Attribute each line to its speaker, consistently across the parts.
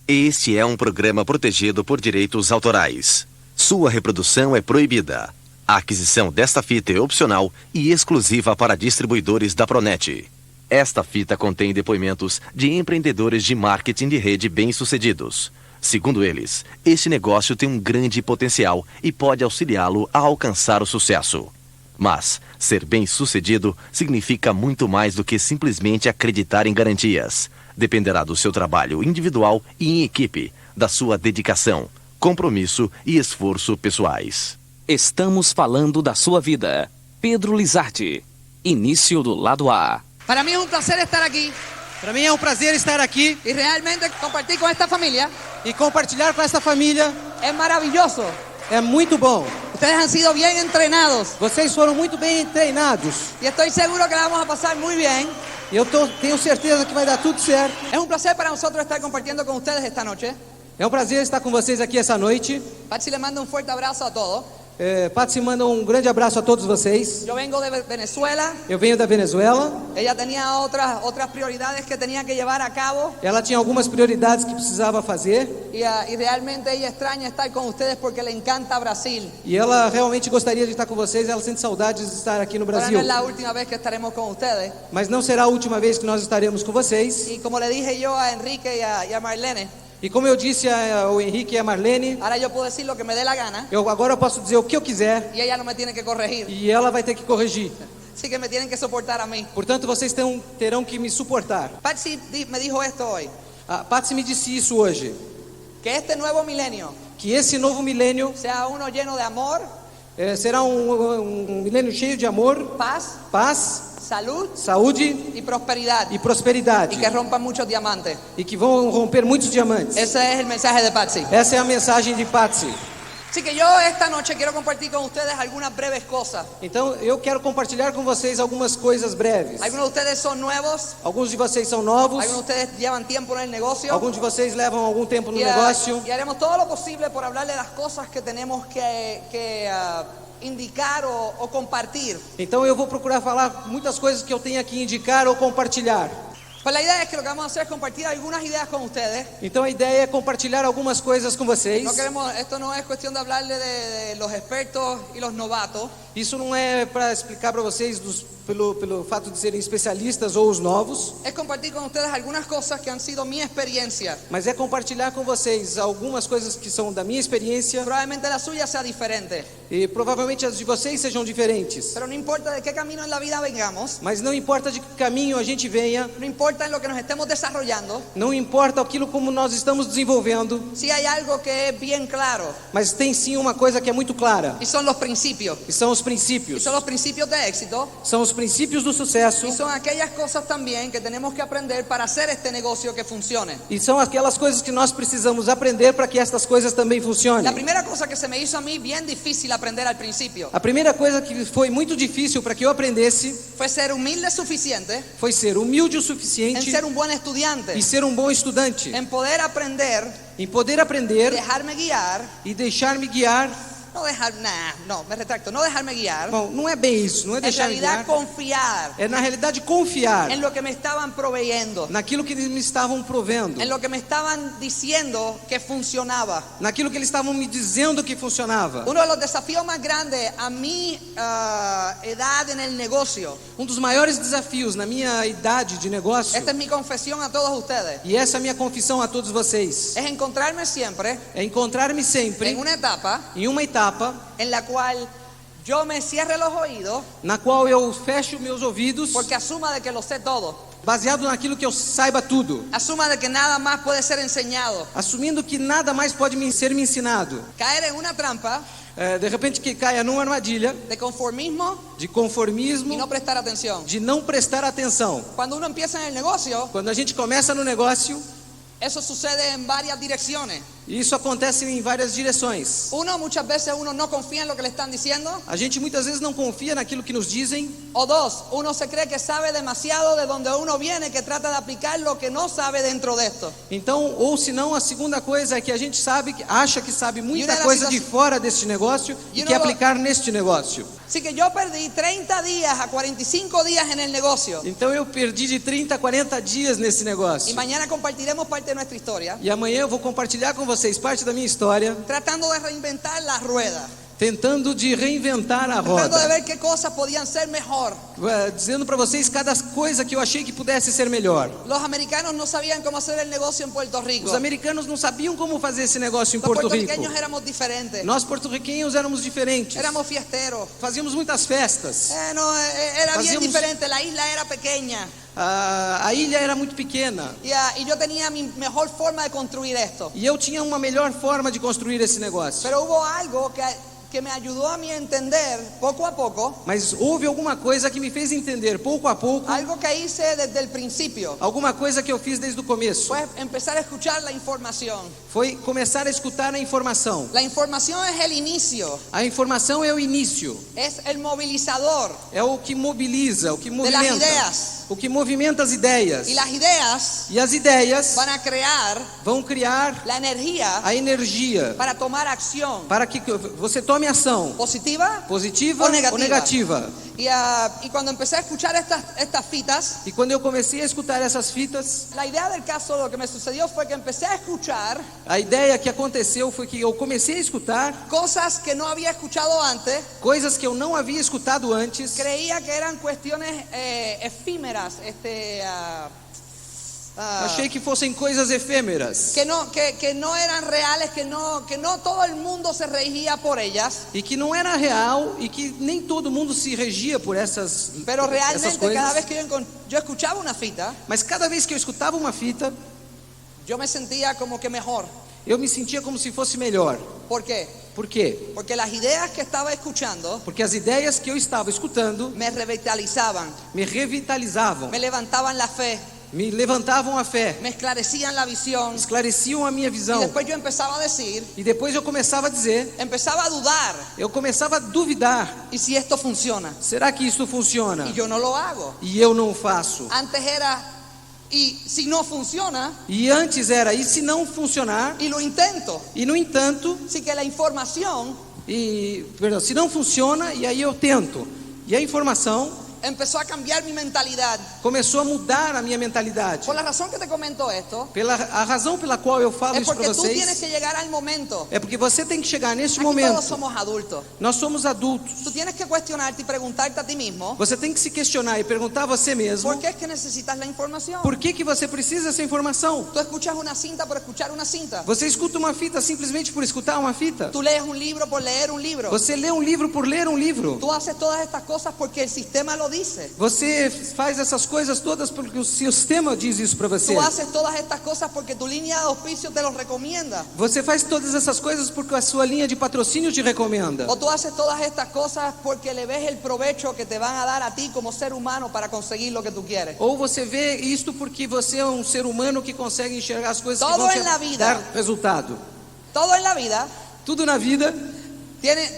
Speaker 1: Este é um programa protegido por direitos autorais. Sua reprodução é proibida. A aquisição desta fita é opcional e exclusiva para distribuidores da Pronet. Esta fita contém depoimentos de empreendedores de marketing de rede bem-sucedidos. Segundo eles, este negócio tem um grande potencial e pode auxiliá-lo a alcançar o sucesso. Mas ser bem-sucedido significa muito mais do que simplesmente acreditar em garantias. Dependerá do seu trabalho individual e em equipe, da sua dedicação, compromisso e esforço pessoais.
Speaker 2: Estamos falando da sua vida. Pedro Lizardi. Início do lado A.
Speaker 3: Para mí es un placer estar aquí
Speaker 4: Para mim é um prazer estar aqui
Speaker 3: y realmente compartir con esta familia.
Speaker 4: e compartilhar com essa família.
Speaker 3: Es maravilloso.
Speaker 4: É muito bom.
Speaker 3: Ustedes han sido bien entrenados
Speaker 4: Vocês foram muito bem treinados.
Speaker 3: y estoy seguro que la vamos a pasar muy bien.
Speaker 4: E eu tenho certeza que vai dar tudo certo.
Speaker 3: Es un placer para nosotros estar compartiendo con ustedes esta noche.
Speaker 4: É um prazer estar com vocês aqui essa noite.
Speaker 3: Patsy le manda un fuerte abrazo a todos.
Speaker 4: Patsy manda um grande abraço a todos vocês.
Speaker 3: Yo vengo de Venezuela.
Speaker 4: Eu venho da Venezuela.
Speaker 3: Ella tenía otras prioridades que tenía que llevar a cabo
Speaker 4: Ela tinha algumas prioridades que precisava fazer.
Speaker 3: y realmente ella extraña estar con ustedes porque le encanta Brasil.
Speaker 4: E ela realmente gostaria de estar com vocês. Ela sente saudades de estar aqui no
Speaker 3: Pero no
Speaker 4: Brasil.
Speaker 3: es la última vez que estaremos con ustedes.
Speaker 4: Mas não será a última vez que nós estaremos com vocês.
Speaker 3: Y como le dije yo a Enrique y a Marlene,
Speaker 4: E como eu disse ao Henrique e a Marlene,
Speaker 3: ahora yo puedo decir lo que me dé la gana
Speaker 4: agora eu posso dizer o que eu quiser.
Speaker 3: y ela no me tiene que corregir.
Speaker 4: E ela vai ter que corrigir.
Speaker 3: Así que me tienen que soportar a mí.
Speaker 4: Portanto, vocês terão que me suportar.
Speaker 3: Patsy me dijo esto hoy,
Speaker 4: A Patsy me disse isso hoje.
Speaker 3: que este nuevo milenio
Speaker 4: Que esse novo milênio
Speaker 3: sea uno lleno de amor,
Speaker 4: será um milênio cheio de amor,
Speaker 3: paz,
Speaker 4: paz,
Speaker 3: salud
Speaker 4: saúde
Speaker 3: y prosperidad
Speaker 4: e prosperidade.
Speaker 3: y que rompan muchos diamantes.
Speaker 4: E que vão romper muitos diamantes.
Speaker 3: Ese es el mensaje de Patsy.
Speaker 4: Essa é a mensagem de Patsy.
Speaker 3: Así que yo esta noche quiero compartir con ustedes algunas breves cosas.
Speaker 4: Então, eu quero compartilhar com vocês algumas coisas breves.
Speaker 3: Algunos de ustedes son nuevos,
Speaker 4: Alguns de vocês são novos.
Speaker 3: algunos de ustedes llevan tiempo en el negocio.
Speaker 4: Alguns de vocês levam algum tempo no
Speaker 3: Y,
Speaker 4: negócio.
Speaker 3: y haremos todo lo posible por hablar de las cosas que tenemos que indicar o compartir.
Speaker 4: Então, eu vou procurar falar muitas coisas que eu tenho aqui indicar ou compartilhar.
Speaker 3: Pues la idea es que lo que vamos a hacer es compartir algunas ideas con ustedes.
Speaker 4: Então, a ideia é compartilhar algumas coisas com vocês.
Speaker 3: Esto no es cuestión de hablarle de los expertos y los novatos.
Speaker 4: Isso não é para explicar para vocês pelo fato de serem especialistas ou os novos,
Speaker 3: Es compartir con ustedes algunas cosas que han sido mi experiencia.
Speaker 4: mas é compartilhar com vocês algumas coisas que são da minha experiência
Speaker 3: Probablemente la suya sea diferente.
Speaker 4: e provavelmente as de vocês sejam diferentes.
Speaker 3: Pero no importa de qué camino en la vida vengamos.
Speaker 4: Mas não importa de que caminho a gente venha,
Speaker 3: No importa en lo que nos estemos desarrollando.
Speaker 4: não importa aquilo como nós estamos desenvolvendo,
Speaker 3: Sí hay algo que es bien claro.
Speaker 4: mas tem sim uma coisa que é muito clara,
Speaker 3: Y son los principios.
Speaker 4: e são os
Speaker 3: Y
Speaker 4: princípios.
Speaker 3: son los principios de éxito.
Speaker 4: São os princípios do sucesso
Speaker 3: Y son aquellas cosas también que tenemos que aprender para hacer este negocio que funcione.
Speaker 4: e são aquelas coisas que nós precisamos aprender para que estas coisas também
Speaker 3: La
Speaker 4: funcionem.
Speaker 3: primera cosa que se me hizo a mí bien difícil aprender al principio
Speaker 4: A primeira coisa que foi muito difícil para que eu aprendesse
Speaker 3: fue ser humilde suficiente
Speaker 4: foi ser humilde o
Speaker 3: en
Speaker 4: suficiente
Speaker 3: ser un buen estudiante,
Speaker 4: e ser um bom estudante,
Speaker 3: en poder aprender,
Speaker 4: em poder aprender
Speaker 3: dejarme guiar,
Speaker 4: e deixar-me guiar.
Speaker 3: me retracto, no dejarme guiar,
Speaker 4: Bom, não é bem isso, não é
Speaker 3: en
Speaker 4: deixar-me
Speaker 3: realidad
Speaker 4: guiar.
Speaker 3: confiar
Speaker 4: É na realidade confiar
Speaker 3: en lo que me estaban proveyendo,
Speaker 4: naquilo que eles me estavam provendo,
Speaker 3: en lo que me estaban diciendo que funcionaba.
Speaker 4: naquilo que eles estavam me dizendo que funcionava.
Speaker 3: Uno de los desafíos más grandes a mi edad en el negocio,
Speaker 4: Um dos maiores desafios na minha idade de negócio,
Speaker 3: esta es mi confesión a todos ustedes,
Speaker 4: e essa é a minha confissão a todos vocês,
Speaker 3: es encontrarme siempre
Speaker 4: é encontrar-me sempre
Speaker 3: en una etapa
Speaker 4: em uma etapa
Speaker 3: en la cual yo me cierre los oídos
Speaker 4: na qual eu fecho meus ouvidos,
Speaker 3: porque asuma de que lo sé todo,
Speaker 4: baseado naquilo que eu saiba tudo,
Speaker 3: asuma de que nada más puede ser enseñado,
Speaker 4: assumindo que nada mais pode ser me ensinado.
Speaker 3: caer en una trampa
Speaker 4: De repente que caia numa armadilha
Speaker 3: de conformismo
Speaker 4: de
Speaker 3: y
Speaker 4: conformismo,
Speaker 3: no prestar atención.
Speaker 4: de não prestar atenção.
Speaker 3: Cuando uno empieza en el negocio,
Speaker 4: Quando a gente começa no negócio,
Speaker 3: eso sucede en varias direcciones.
Speaker 4: E isso acontece em várias direções.
Speaker 3: Muchas veces uno no confía en lo que le están diciendo.
Speaker 4: A gente muitas vezes não confia naquilo que nos dizem.
Speaker 3: O dos, uno se cree que sabe demasiado de donde uno viene, que trata de aplicar lo que no sabe dentro de esto.
Speaker 4: Então, ou se não, a segunda coisa é que a gente acha que sabe muita
Speaker 3: das
Speaker 4: coisa de
Speaker 3: situações-
Speaker 4: fora deste negócio
Speaker 3: E
Speaker 4: e
Speaker 3: uma
Speaker 4: quer
Speaker 3: da-
Speaker 4: aplicar neste negócio.
Speaker 3: Así que yo perdí 30 días a 45 días en el negocio.
Speaker 4: Então eu perdi de 30 a 40 dias nesse
Speaker 3: Y
Speaker 4: negócio.
Speaker 3: mañana compartiremos parte de nuestra historia,
Speaker 4: E amanhã eu vou compartilhar com vocês parte da minha história,
Speaker 3: tratando de reinventar la rueda,
Speaker 4: tentando de reinventar a
Speaker 3: tratando de
Speaker 4: roda,
Speaker 3: ver qué cosas podían ser mejor.
Speaker 4: dizendo para vocês cada coisa que eu achei que pudesse ser melhor.
Speaker 3: Los americanos no sabían cómo hacer el negocio en Puerto Rico.
Speaker 4: Os americanos não sabiam como fazer esse negócio em
Speaker 3: Los
Speaker 4: Porto Rico.
Speaker 3: puertorriqueños éramos diferentes,
Speaker 4: Nós porto-riquenhos éramos diferentes.
Speaker 3: éramos fiesteros.
Speaker 4: Fazíamos muitas festas.
Speaker 3: Era bien
Speaker 4: Fazíamos-
Speaker 3: diferente, la isla era pequeña.
Speaker 4: A ilha era muito pequena.
Speaker 3: Y yo tenía mi mejor forma de construir esto.
Speaker 4: E eu tinha uma melhor forma de construir esse negócio.
Speaker 3: Pero hubo algo que me ayudó a mí a entender poco a poco,
Speaker 4: Mas houve alguma coisa que me fez entender pouco a pouco,
Speaker 3: algo que hice desde el principio.
Speaker 4: alguma coisa que eu fiz desde o começo.
Speaker 3: Fue empezar a escuchar la información.
Speaker 4: Foi começar a escutar a informação.
Speaker 3: La información es el inicio,
Speaker 4: A informação é o início,
Speaker 3: es el movilizador
Speaker 4: é o que mobiliza, o que
Speaker 3: de las
Speaker 4: movimenta,
Speaker 3: ideas.
Speaker 4: o que movimenta as ideias.
Speaker 3: Y las ideas
Speaker 4: E as ideias
Speaker 3: van a crear
Speaker 4: vão criar
Speaker 3: la energía
Speaker 4: a energia
Speaker 3: para tomar acción
Speaker 4: para que você tome ação,
Speaker 3: positiva.
Speaker 4: positiva
Speaker 3: Ou negativa.
Speaker 4: ou negativa.
Speaker 3: Y cuando empecé a escuchar estas fitas,
Speaker 4: E quando eu comecei a escutar essas fitas,
Speaker 3: la idea del caso, lo que me sucedió fue que empecé a escuchar
Speaker 4: a ideia que aconteceu foi que eu comecei a escutar
Speaker 3: cosas que no había escuchado antes.
Speaker 4: coisas que eu não havia escutado antes.
Speaker 3: Creía que eran cuestiones efímeras,
Speaker 4: Achei que fossem coisas efêmeras
Speaker 3: que no eran reales, que no todo el mundo se regía por ellas,
Speaker 4: e que não era real e que nem todo mundo se regia por essas
Speaker 3: pero realmente
Speaker 4: coisas.
Speaker 3: cada vez que yo escuchaba una fita,
Speaker 4: Mas cada vez que eu escutava uma fita,
Speaker 3: yo me sentía como que mejor.
Speaker 4: eu me sentia como se fosse melhor.
Speaker 3: ¿Por qué?
Speaker 4: Por quê?
Speaker 3: Porque las ideas que estaba escuchando
Speaker 4: Porque as ideias que eu estava escutando
Speaker 3: me revitalizaban,
Speaker 4: me revitalizavam,
Speaker 3: me levantaban la fe,
Speaker 4: me levantavam a fé,
Speaker 3: me esclarecían la visión.
Speaker 4: esclareciam a minha
Speaker 3: Y
Speaker 4: visão.
Speaker 3: después yo empezaba a decir,
Speaker 4: E depois eu começava a dizer,
Speaker 3: empezaba a dudar,
Speaker 4: eu começava a duvidar,
Speaker 3: ¿y si esto funciona?
Speaker 4: será que isso funciona?
Speaker 3: Y yo no lo hago.
Speaker 4: E eu não faço.
Speaker 3: Antes era, y si no funciona,
Speaker 4: E antes era, e se não funcionar?
Speaker 3: y lo intento.
Speaker 4: E no entanto,
Speaker 3: Así que la información
Speaker 4: se não funciona, e aí eu tento. E a informação
Speaker 3: empezó a cambiar mi mentalidad.
Speaker 4: começou a mudar a minha mentalidade.
Speaker 3: Por la razón que te comento esto,
Speaker 4: A razão pela qual eu falo
Speaker 3: es
Speaker 4: isso para
Speaker 3: porque tú tienes
Speaker 4: vocês
Speaker 3: que llegar al momento.
Speaker 4: é porque você tem que chegar neste
Speaker 3: Aquí
Speaker 4: momento.
Speaker 3: todos somos adultos.
Speaker 4: Nós somos adultos.
Speaker 3: Tú tienes que cuestionarte y preguntarte a ti mismo,
Speaker 4: Você tem que se questionar e perguntar a você mesmo
Speaker 3: ¿por qué es que necesitas la información?
Speaker 4: por que você precisa dessa informação.
Speaker 3: Tú escuchas una cinta por escuchar una cinta.
Speaker 4: Você escuta uma fita simplesmente por escutar uma fita.
Speaker 3: Tú lees un libro por leer un libro.
Speaker 4: Você lê um livro por ler um livro.
Speaker 3: Tú haces todas estas cosas porque el sistema lo dice.
Speaker 4: Você faz essas coisas todas porque o sistema diz isso para você.
Speaker 3: Tú haces todas estas cosas porque tu línea de auspicio te los recomienda.
Speaker 4: Você faz todas essas coisas porque a sua linha de patrocínio te recomenda.
Speaker 3: O tú haces todas estas cosas porque le ves el provecho que te van a dar a ti como ser humano para conseguir lo que tú quieres.
Speaker 4: Ou você vê isto porque você é um ser humano que consegue enxergar as coisas que
Speaker 3: Todo
Speaker 4: vão te
Speaker 3: en la vida.
Speaker 4: dar resultado.
Speaker 3: Todo en la vida
Speaker 4: Tudo na vida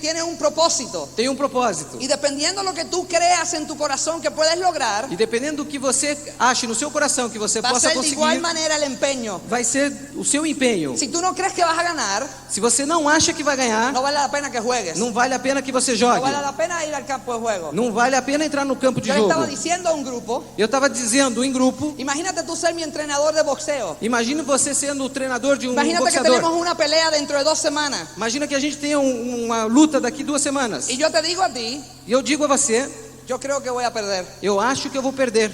Speaker 3: tiene un propósito.
Speaker 4: tem um propósito.
Speaker 3: Y dependiendo de lo que tú creas en tu corazón que puedes lograr,
Speaker 4: E dependendo do que você ache no seu coração que você
Speaker 3: va a
Speaker 4: possa
Speaker 3: ser de igual
Speaker 4: conseguir,
Speaker 3: manera el empeño.
Speaker 4: vai ser o seu empenho.
Speaker 3: Si tú no crees que vas a ganar,
Speaker 4: Se você não acha que vai ganhar,
Speaker 3: no vale la pena que juegues.
Speaker 4: não vale a pena que você
Speaker 3: No
Speaker 4: jogue.
Speaker 3: vale la pena ir al campo de juego.
Speaker 4: Não vale a pena entrar no campo de
Speaker 3: Yo le
Speaker 4: jogo.
Speaker 3: estaba diciendo a un grupo,
Speaker 4: Eu estava dizendo em grupo,
Speaker 3: imagínate tú ser mi entrenador de boxeo.
Speaker 4: imagine você sendo o treinador de um
Speaker 3: Imagínate que
Speaker 4: boxeador.
Speaker 3: tenemos una pelea dentro de 2 semanas.
Speaker 4: Imagina que a gente tenha uma luta daqui 2 semanas.
Speaker 3: Y yo te digo a ti,
Speaker 4: E eu digo a você,
Speaker 3: yo creo que voy a perder.
Speaker 4: eu acho que eu vou perder.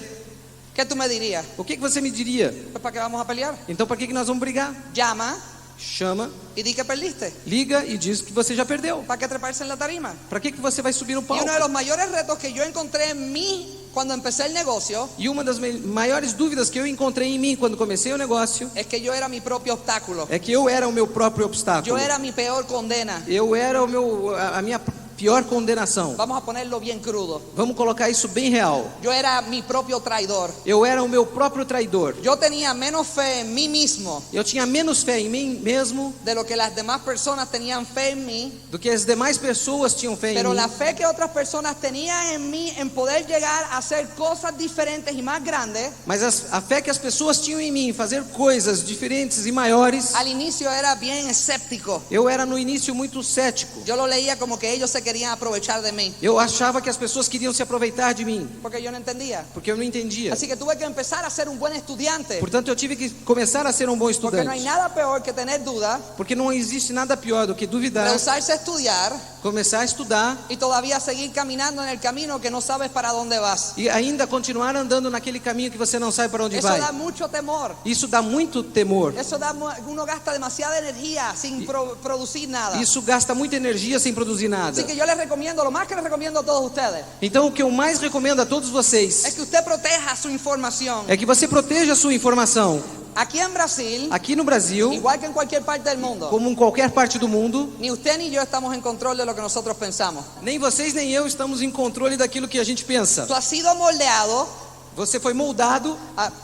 Speaker 3: ¿Qué tú me dirías?
Speaker 4: O que você me diria?
Speaker 3: Pues ¿para qué vamos a pelear?
Speaker 4: Então para que nós vamos brigar?
Speaker 3: Llama
Speaker 4: Chama,
Speaker 3: y di que perdiste.
Speaker 4: liga e diz que você já perdeu.
Speaker 3: ¿Para qué treparse en la tarima?
Speaker 4: Para que você vai subir no
Speaker 3: Y
Speaker 4: palco?
Speaker 3: uno de los mayores retos que yo encontré en mí cuando empecé el negocio
Speaker 4: E uma das maiores dúvidas que eu encontrei em mim quando comecei o negócio
Speaker 3: es que yo era mi propio obstáculo.
Speaker 4: é que eu era o meu próprio obstáculo.
Speaker 3: Yo era mi peor condena.
Speaker 4: Eu era a minha pior condenação.
Speaker 3: Vamos a ponerlo bien crudo.
Speaker 4: Vamos colocar isso bem real.
Speaker 3: Yo era mi propio traidor.
Speaker 4: Eu era o meu próprio traidor.
Speaker 3: Yo tenía menos fe en mí mismo
Speaker 4: Eu tinha menos fé em mim mesmo
Speaker 3: de lo que las demás personas tenían fe en mí.
Speaker 4: do que as demais pessoas tinham fé em
Speaker 3: Pero
Speaker 4: mim.
Speaker 3: la fe que otras personas tenían en mí en poder llegar a hacer cosas diferentes y más grandes,
Speaker 4: Mas a fé que as pessoas tinham em mim, fazer coisas diferentes e maiores,
Speaker 3: al inicio era bien escéptico.
Speaker 4: eu era no início muito cético.
Speaker 3: Yo lo leía como que ellos se querían aprovechar de mí,
Speaker 4: Eu achava que as pessoas queriam se aproveitar de mim,
Speaker 3: porque yo no entendía.
Speaker 4: porque eu não entendia.
Speaker 3: Así que tuve que empezar a ser un buen estudiante,
Speaker 4: Portanto, eu tive que começar a ser um bom
Speaker 3: porque no hay
Speaker 4: estudante.
Speaker 3: nada peor que tener duda,
Speaker 4: Porque não existe nada pior do que duvidar,
Speaker 3: rehusarse a estudiar
Speaker 4: começar a estudar
Speaker 3: y todavía seguir caminando en el camino que no sabes para dónde vas.
Speaker 4: e ainda continuar andando naquele caminho que você não sabe para onde
Speaker 3: Eso
Speaker 4: vai.
Speaker 3: da mucho temor.
Speaker 4: Isso dá muito temor.
Speaker 3: Eso da, uno gasta demasiada energía sin producir nada.
Speaker 4: Isso gasta muita energia sem produzir nada.
Speaker 3: Así que yo les recomiendo, lo más que les recomiendo a todos ustedes,
Speaker 4: Então, o que eu mais recomendo a todos
Speaker 3: es
Speaker 4: vocês
Speaker 3: que usted proteja su información.
Speaker 4: é que você proteja a sua informação.
Speaker 3: Aquí en Brasil,
Speaker 4: Aqui no Brasil,
Speaker 3: igual que en cualquier parte del mundo,
Speaker 4: como em qualquer parte do mundo,
Speaker 3: ni usted ni yo estamos en control de lo que nosotros pensamos.
Speaker 4: nem vocês nem eu estamos em controle daquilo que a gente pensa.
Speaker 3: Tú has sido moldeado
Speaker 4: Você foi moldado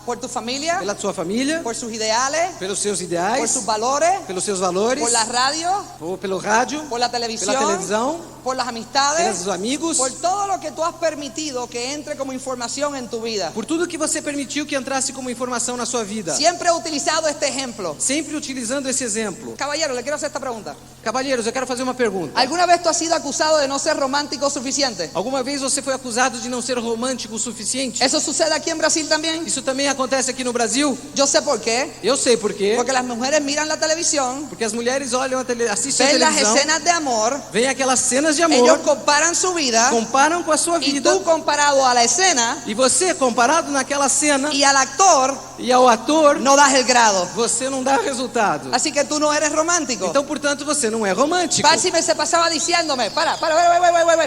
Speaker 3: por tu familia,
Speaker 4: pela sua família,
Speaker 3: por sus ideales,
Speaker 4: pelos seus
Speaker 3: por
Speaker 4: ideais,
Speaker 3: sus valores,
Speaker 4: pelos seus valores,
Speaker 3: por la radio,
Speaker 4: ou pelo rádio,
Speaker 3: por la
Speaker 4: pela
Speaker 3: televisión,
Speaker 4: televisão,
Speaker 3: por las amistades,
Speaker 4: pelos amigos,
Speaker 3: por todo lo que tú has permitido que entre como información en tu vida.
Speaker 4: por tudo que você permitiu que entrasse como informação na sua vida.
Speaker 3: Siempre he utilizado este ejemplo.
Speaker 4: Sempre utilizando esse exemplo.
Speaker 3: Caballero, le quiero hacer esta pregunta.
Speaker 4: Cavalheiros, eu quero fazer uma pergunta.
Speaker 3: ¿Alguna vez tú has sido acusado de no ser romántico suficiente?
Speaker 4: Alguma vez você foi acusado de não ser romântico o suficiente?
Speaker 3: ¿Eso sucede aquí en Brasil también?
Speaker 4: Isso também acontece aqui no Brasil?
Speaker 3: Yo sé por qué.
Speaker 4: Eu sei por quê.
Speaker 3: Porque las mujeres miran la televisión,
Speaker 4: Porque as mulheres olham assistem a
Speaker 3: ven las
Speaker 4: televisão,
Speaker 3: escenas de amor,
Speaker 4: veem aquelas cenas de
Speaker 3: ellos
Speaker 4: amor,
Speaker 3: comparan su vida
Speaker 4: comparam com a sua
Speaker 3: y
Speaker 4: vida,
Speaker 3: tú comparado a la escena
Speaker 4: e você, comparado naquela cena
Speaker 3: y al actor,
Speaker 4: e ao ator,
Speaker 3: no das el grado.
Speaker 4: você não dá resultado.
Speaker 3: Así que tú no eres romántico.
Speaker 4: Então, portanto, você não é romântico.
Speaker 3: Patsy se pasaba diciéndome,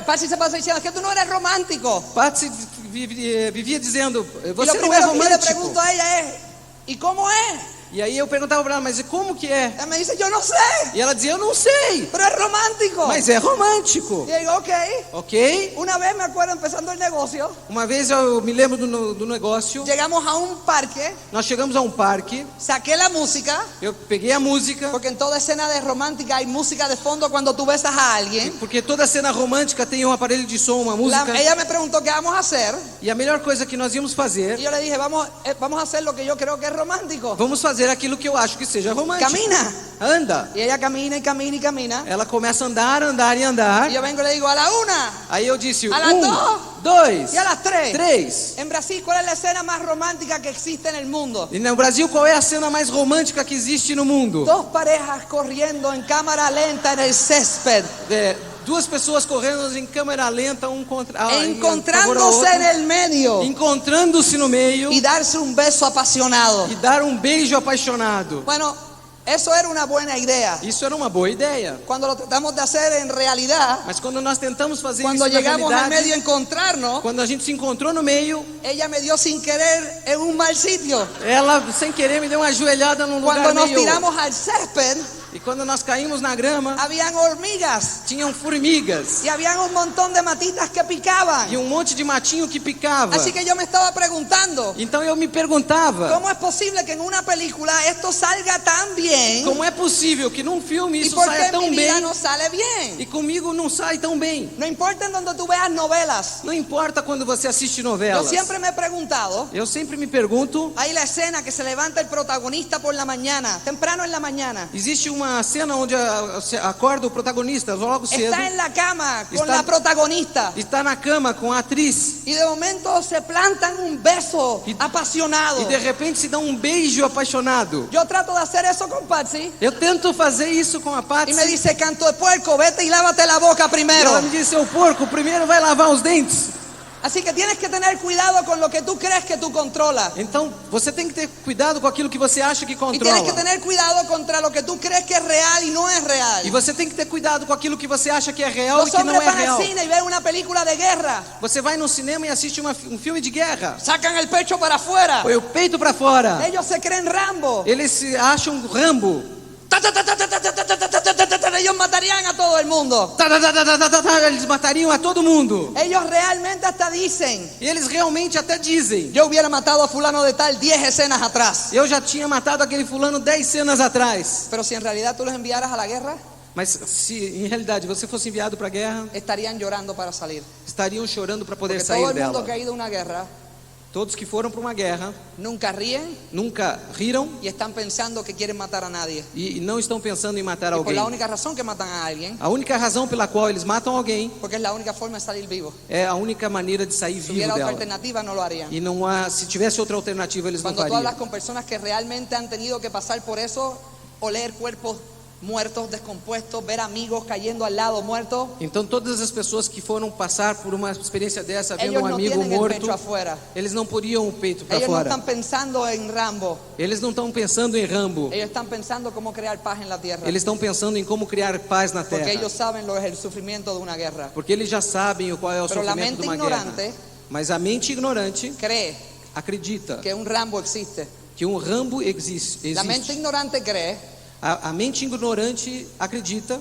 Speaker 3: Patsy se pasaba diciendo, es que tú no eres romántico.
Speaker 4: Patsy vivia dizendo,
Speaker 3: Y lo
Speaker 4: você não é
Speaker 3: primero que yo le
Speaker 4: romântico.
Speaker 3: pregunto a ella es, ¿y cómo es?
Speaker 4: E aí eu perguntava para ela, mas e como que é?
Speaker 3: Ella me dice, yo no sé,
Speaker 4: E ela dizia, eu não sei,
Speaker 3: pero es romántico.
Speaker 4: mas é romântico.
Speaker 3: Y yo digo, ok.
Speaker 4: Ok?
Speaker 3: Una vez me acuerdo empezando el negocio,
Speaker 4: Uma vez eu me lembro do negócio,
Speaker 3: llegamos a un parque,
Speaker 4: nós chegamos a um parque,
Speaker 3: saqué la música,
Speaker 4: eu peguei a música,
Speaker 3: porque en toda escena de romántica hay música de fondo cuando tú besas a alguien.
Speaker 4: porque toda cena romântica tem um aparelho de som, uma música,
Speaker 3: Ella me preguntó qué vamos a hacer
Speaker 4: e a melhor coisa que nós íamos
Speaker 3: y
Speaker 4: fazer,
Speaker 3: yo le dije, vamos a hacer lo que yo creo que es romántico.
Speaker 4: vamos fazer aquilo que eu acho que seja romântico.
Speaker 3: Camina.
Speaker 4: Anda.
Speaker 3: Y ella camina y camina y camina.
Speaker 4: Ela começa a andar, andar e andar.
Speaker 3: Y yo vengo y le digo, a la una
Speaker 4: Aí eu disse,
Speaker 3: A las
Speaker 4: 2,
Speaker 3: y a las 3.
Speaker 4: 3.
Speaker 3: En Brasil, ¿cuál es la escena más romántica que existe en el mundo?
Speaker 4: E no Brasil, qual é a cena mais romântica que existe no mundo?
Speaker 3: Dos parejas corriendo en cámara lenta en el césped,
Speaker 4: Duas pessoas correndo em câmera lenta, um contra
Speaker 3: encontrándose en el medio
Speaker 4: encontrando-se no meio
Speaker 3: y darse un beso apasionado.
Speaker 4: e dar um beijo apaixonado.
Speaker 3: Bueno, eso era una buena idea.
Speaker 4: Isso era uma boa ideia.
Speaker 3: Cuando lo tratamos de hacer en realidad,
Speaker 4: Mas quando nós tentamos fazer
Speaker 3: cuando
Speaker 4: isso na
Speaker 3: llegamos al
Speaker 4: realidade,
Speaker 3: medio a encontrarnos,
Speaker 4: quando a gente se encontrou no meio,
Speaker 3: ella me dio sin querer en un mal sitio.
Speaker 4: ela sem querer me deu uma ajoelhada num
Speaker 3: Cuando
Speaker 4: lugar
Speaker 3: nos
Speaker 4: meio...
Speaker 3: tiramos al césped,
Speaker 4: E quando nós caímos na grama,
Speaker 3: habían hormigas
Speaker 4: tinham formigas
Speaker 3: y habían un montón de matitas que picaban.
Speaker 4: e um monte de matinho que picava.
Speaker 3: Así que yo me estaba preguntando,
Speaker 4: Então eu me perguntava,
Speaker 3: ¿cómo es posible que en una película esto salga tan bien
Speaker 4: como é possível que num filme
Speaker 3: y
Speaker 4: isso
Speaker 3: por qué
Speaker 4: saia
Speaker 3: en
Speaker 4: tão
Speaker 3: mi vida
Speaker 4: bem
Speaker 3: no sale bien?
Speaker 4: e comigo não sai tão bem?
Speaker 3: No importa en donde tú veas novelas.
Speaker 4: Não importa quando você assiste
Speaker 3: Yo
Speaker 4: novelas.
Speaker 3: siempre me he preguntado,
Speaker 4: Eu sempre me pergunto,
Speaker 3: hay la escena que se levanta el protagonista por la mañana, temprano en la mañana.
Speaker 4: existe uma cena onde acorda o protagonista logo cedo,
Speaker 3: Está en la cama con
Speaker 4: Está-
Speaker 3: la protagonista
Speaker 4: está na cama com a atriz
Speaker 3: y de momento se plantan un beso
Speaker 4: Y-
Speaker 3: apasionado.
Speaker 4: e de repente se dá um beijo apaixonado.
Speaker 3: Yo trato de hacer eso con Patsy
Speaker 4: Eu tento fazer isso com a
Speaker 3: y
Speaker 4: Patsy.
Speaker 3: me dice, canto de puerco, vete y lávate la boca
Speaker 4: E
Speaker 3: primero.
Speaker 4: ela me disse, seu porco, primeiro vai lavar os dentes.
Speaker 3: Así que tienes que tener cuidado con lo que tú crees que tú controlas.
Speaker 4: Então, você tem que ter cuidado com aquilo que você acha que
Speaker 3: Y tienes que
Speaker 4: controla.
Speaker 3: tener cuidado contra lo que tú crees que es real y no es real.
Speaker 4: E você tem que ter cuidado com aquilo que você acha que é real
Speaker 3: Los
Speaker 4: e que não
Speaker 3: hombres
Speaker 4: é
Speaker 3: van al
Speaker 4: real.
Speaker 3: cine y ven una película de guerra,
Speaker 4: Você vai no cinema e assiste um filme de guerra.
Speaker 3: sacan el pecho para afuera.
Speaker 4: Põe o peito pra fora.
Speaker 3: Ellos se creen Rambo.
Speaker 4: Eles se acham Rambo.
Speaker 3: Ellos matarían a todo el mundo.
Speaker 4: Eles matariam a todo mundo.
Speaker 3: Ellos realmente hasta dicen:
Speaker 4: E eles realmente até dizem:
Speaker 3: yo hubiera matado a fulano de tal 10 escenas atrás.
Speaker 4: eu já tinha matado aquele fulano 10 cenas atrás.
Speaker 3: Pero si en realidad tú los enviaras a la guerra,
Speaker 4: Mas se em realidade você fosse enviado para a guerra,
Speaker 3: estarían llorando para salir.
Speaker 4: estariam chorando para poder
Speaker 3: Porque todo
Speaker 4: sair
Speaker 3: el mundo
Speaker 4: dela.
Speaker 3: que ha ido a una guerra
Speaker 4: Todos que foram para uma guerra
Speaker 3: nunca ríen
Speaker 4: nunca riram
Speaker 3: y están pensando que quieren matar a nadie.
Speaker 4: e não estão pensando em matar
Speaker 3: Y por
Speaker 4: alguém.
Speaker 3: la única razón que matan a alguien,
Speaker 4: A única razão pela qual eles matam alguém
Speaker 3: porque es la única forma de salir vivo.
Speaker 4: é a única maneira de sair
Speaker 3: Si
Speaker 4: vivo
Speaker 3: hubiera otra
Speaker 4: dela.
Speaker 3: alternativa, no lo harían.
Speaker 4: E não há, se tivesse outra alternativa, eles não
Speaker 3: Cuando tú hablas
Speaker 4: fariam.
Speaker 3: con personas que realmente han tenido que pasar por eso, oler cuerpos muertos, descompuestos, ver amigos cayendo al lado muertos,
Speaker 4: Então todas as pessoas que foram passar por uma experiência dessa, vendo
Speaker 3: ellos
Speaker 4: um
Speaker 3: no
Speaker 4: amigo
Speaker 3: tienen el
Speaker 4: morto,
Speaker 3: pecho afuera.
Speaker 4: eles não poriam o peito para
Speaker 3: Ellos no
Speaker 4: fora.
Speaker 3: están pensando en Rambo.
Speaker 4: Eles não estão pensando em Rambo.
Speaker 3: Ellos están pensando cómo crear paz en la tierra.
Speaker 4: Eles estão pensando em como criar paz na
Speaker 3: Porque
Speaker 4: terra.
Speaker 3: ellos saben lo que es el sufrimiento de una guerra.
Speaker 4: Porque eles já sabem qual é o
Speaker 3: Pero la
Speaker 4: sofrimento de
Speaker 3: mente
Speaker 4: uma guerra.
Speaker 3: ignorante
Speaker 4: Mas a mente ignorante
Speaker 3: cree
Speaker 4: acredita
Speaker 3: que un Rambo existe.
Speaker 4: que um Rambo existe.
Speaker 3: La mente ignorante cree
Speaker 4: A mente ignorante acredita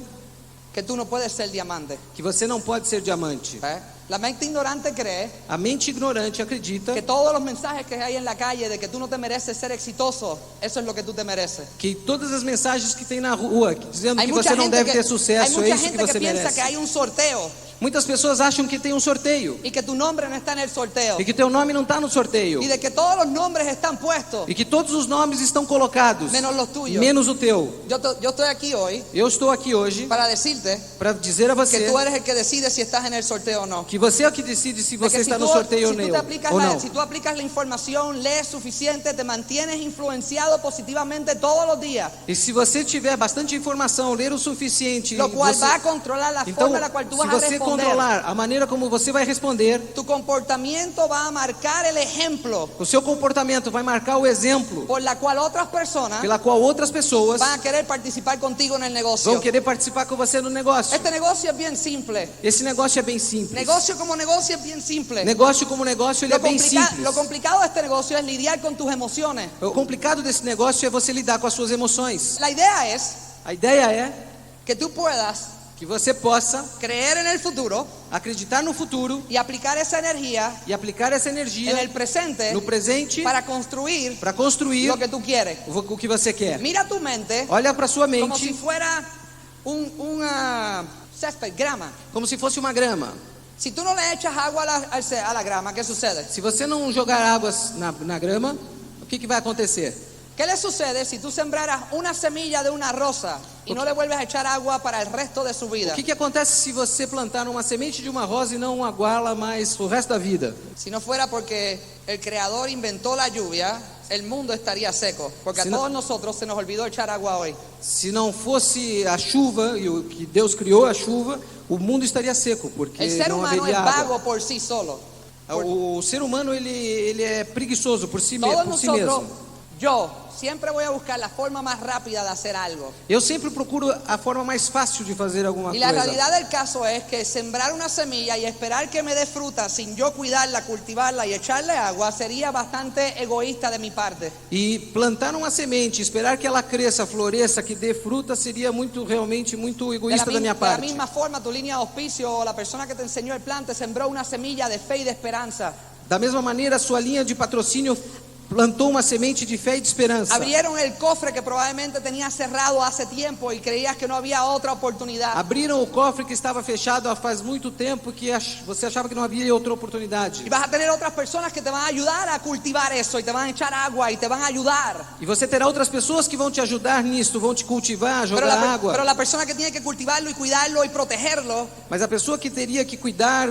Speaker 3: que tú no puedes ser diamante.
Speaker 4: que você não pode ser diamante.
Speaker 3: ¿Eh? La mente ignorante cree
Speaker 4: A mente ignorante acredita
Speaker 3: que todos los mensajes que hay en la calle de que tú no te mereces ser exitoso, eso es lo que tú te mereces.
Speaker 4: que todas as mensagens que tem na rua dizendo
Speaker 3: Hay
Speaker 4: que
Speaker 3: mucha
Speaker 4: você não
Speaker 3: gente
Speaker 4: deve ter
Speaker 3: hay
Speaker 4: sucesso, é
Speaker 3: mucha
Speaker 4: isso que
Speaker 3: gente que
Speaker 4: você
Speaker 3: piensa
Speaker 4: merece.
Speaker 3: que hay un sorteo
Speaker 4: Muitas pessoas acham que tem um sorteio
Speaker 3: y que tu nombre no está en el sorteo
Speaker 4: e que teu nome não está no sorteio
Speaker 3: y de que todos los nombres están puestos
Speaker 4: e que todos os nomes estão colocados,
Speaker 3: menos los tuyos.
Speaker 4: menos o teu.
Speaker 3: Yo estoy aquí hoy
Speaker 4: Eu estou aqui hoje
Speaker 3: para decirte
Speaker 4: para dizer a
Speaker 3: que
Speaker 4: você
Speaker 3: tú eres el que decide si estás en el sorteo o no.
Speaker 4: que você é o que decide se
Speaker 3: De
Speaker 4: você
Speaker 3: que
Speaker 4: está no sorteio
Speaker 3: si tú te aplicas
Speaker 4: ou não.
Speaker 3: si tú aplicas la información, lees suficiente, te mantienes influenciado positivamente todos los días,
Speaker 4: E se você tiver bastante informação, ler o suficiente,
Speaker 3: lo cual
Speaker 4: você-
Speaker 3: va a controlar la
Speaker 4: então,
Speaker 3: forma en la cual tú
Speaker 4: se
Speaker 3: vas a
Speaker 4: você
Speaker 3: responder.
Speaker 4: controlar a maneira como você vai responder,
Speaker 3: Tu comportamiento va a marcar el ejemplo
Speaker 4: o seu comportamento vai marcar o exemplo
Speaker 3: por la cual otras personas
Speaker 4: pela qual outras pessoas
Speaker 3: van a querer participar contigo en el negocio.
Speaker 4: vão querer participar com você no negócio.
Speaker 3: Este negocio es bien simple.
Speaker 4: Esse negócio é bem simples.
Speaker 3: Negocio como negocio es bien simple.
Speaker 4: Negócio como negócio, ele é bem
Speaker 3: Lo
Speaker 4: simples.
Speaker 3: complicado de este negocio es lidiar con tus emociones.
Speaker 4: O complicado desse negócio é você lidar com as suas emoções.
Speaker 3: La idea es
Speaker 4: A ideia é
Speaker 3: que tú puedas
Speaker 4: que você possa
Speaker 3: creer en el futuro
Speaker 4: acreditar no futuro
Speaker 3: y aplicar esa energía
Speaker 4: e aplicar essa
Speaker 3: en
Speaker 4: energia
Speaker 3: el presente
Speaker 4: no presente
Speaker 3: para construir
Speaker 4: para construir
Speaker 3: lo que tú quieres.
Speaker 4: o que você quer.
Speaker 3: Mira tu mente
Speaker 4: Olha para sua
Speaker 3: como si
Speaker 4: mente
Speaker 3: fuera una césped, grama.
Speaker 4: como se fosse uma grama.
Speaker 3: Si tú no le echas agua a la grama, ¿qué sucede?
Speaker 4: Se você não jogar águas na grama, o que vai acontecer?
Speaker 3: ¿Qué le sucede si tú sembraras una semilla de una rosa y no le vuelves a echar agua para el resto de su vida?
Speaker 4: O que acontece se você plantar uma semente de uma rosa e não aguá-la mais o resto da vida?
Speaker 3: Si no fuera porque el creador inventó la lluvia, el mundo estaría seco. Porque a
Speaker 4: Si no-
Speaker 3: todos nosotros se nos olvidó echar agua hoy.
Speaker 4: Se não fosse a chuva e o que Deus criou a chuva, o mundo estaria seco, porque
Speaker 3: El ser
Speaker 4: não
Speaker 3: humano
Speaker 4: haveria
Speaker 3: es vago
Speaker 4: água.
Speaker 3: por sí solo.
Speaker 4: O ser humano ele é preguiçoso por si
Speaker 3: Todos
Speaker 4: por si
Speaker 3: nosotros,
Speaker 4: mesmo.
Speaker 3: yo siempre voy a buscar la forma más rápida de hacer algo.
Speaker 4: Eu sempre procuro a forma mais fácil de fazer alguma
Speaker 3: Y la
Speaker 4: coisa.
Speaker 3: realidad del caso es que sembrar una semilla y esperar que me dé fruta sin yo cuidarla, cultivarla y echarle agua sería bastante egoísta de mi parte.
Speaker 4: E plantar uma semente, esperar que ela cresça, floresça, que dê fruta, seria realmente muito egoísta da minha
Speaker 3: De la
Speaker 4: parte.
Speaker 3: misma forma, tu línea de auspicio o la persona que te enseñó el plan te sembró una semilla de fe y de esperanza.
Speaker 4: Da mesma maneira, a sua linha de patrocínio plantou uma semente de fé e de esperança.
Speaker 3: Abrieron el cofre que probablemente tenía cerrado hace tiempo y creías que no había otra oportunidad.
Speaker 4: Abriram o cofre que estava fechado há faz muito tempo, que você achava que não havia outra oportunidade.
Speaker 3: Y vas a tener otras personas que te van a ayudar a cultivar eso y te van a echar agua y te van a ayudar.
Speaker 4: E você terá outras pessoas que vão te ajudar nisso, vão te cultivar,
Speaker 3: Pero
Speaker 4: jogar
Speaker 3: la,
Speaker 4: água.
Speaker 3: pero la persona que tiene que cultivarlo y cuidarlo y protegerlo
Speaker 4: Mas a pessoa que teria que cuidar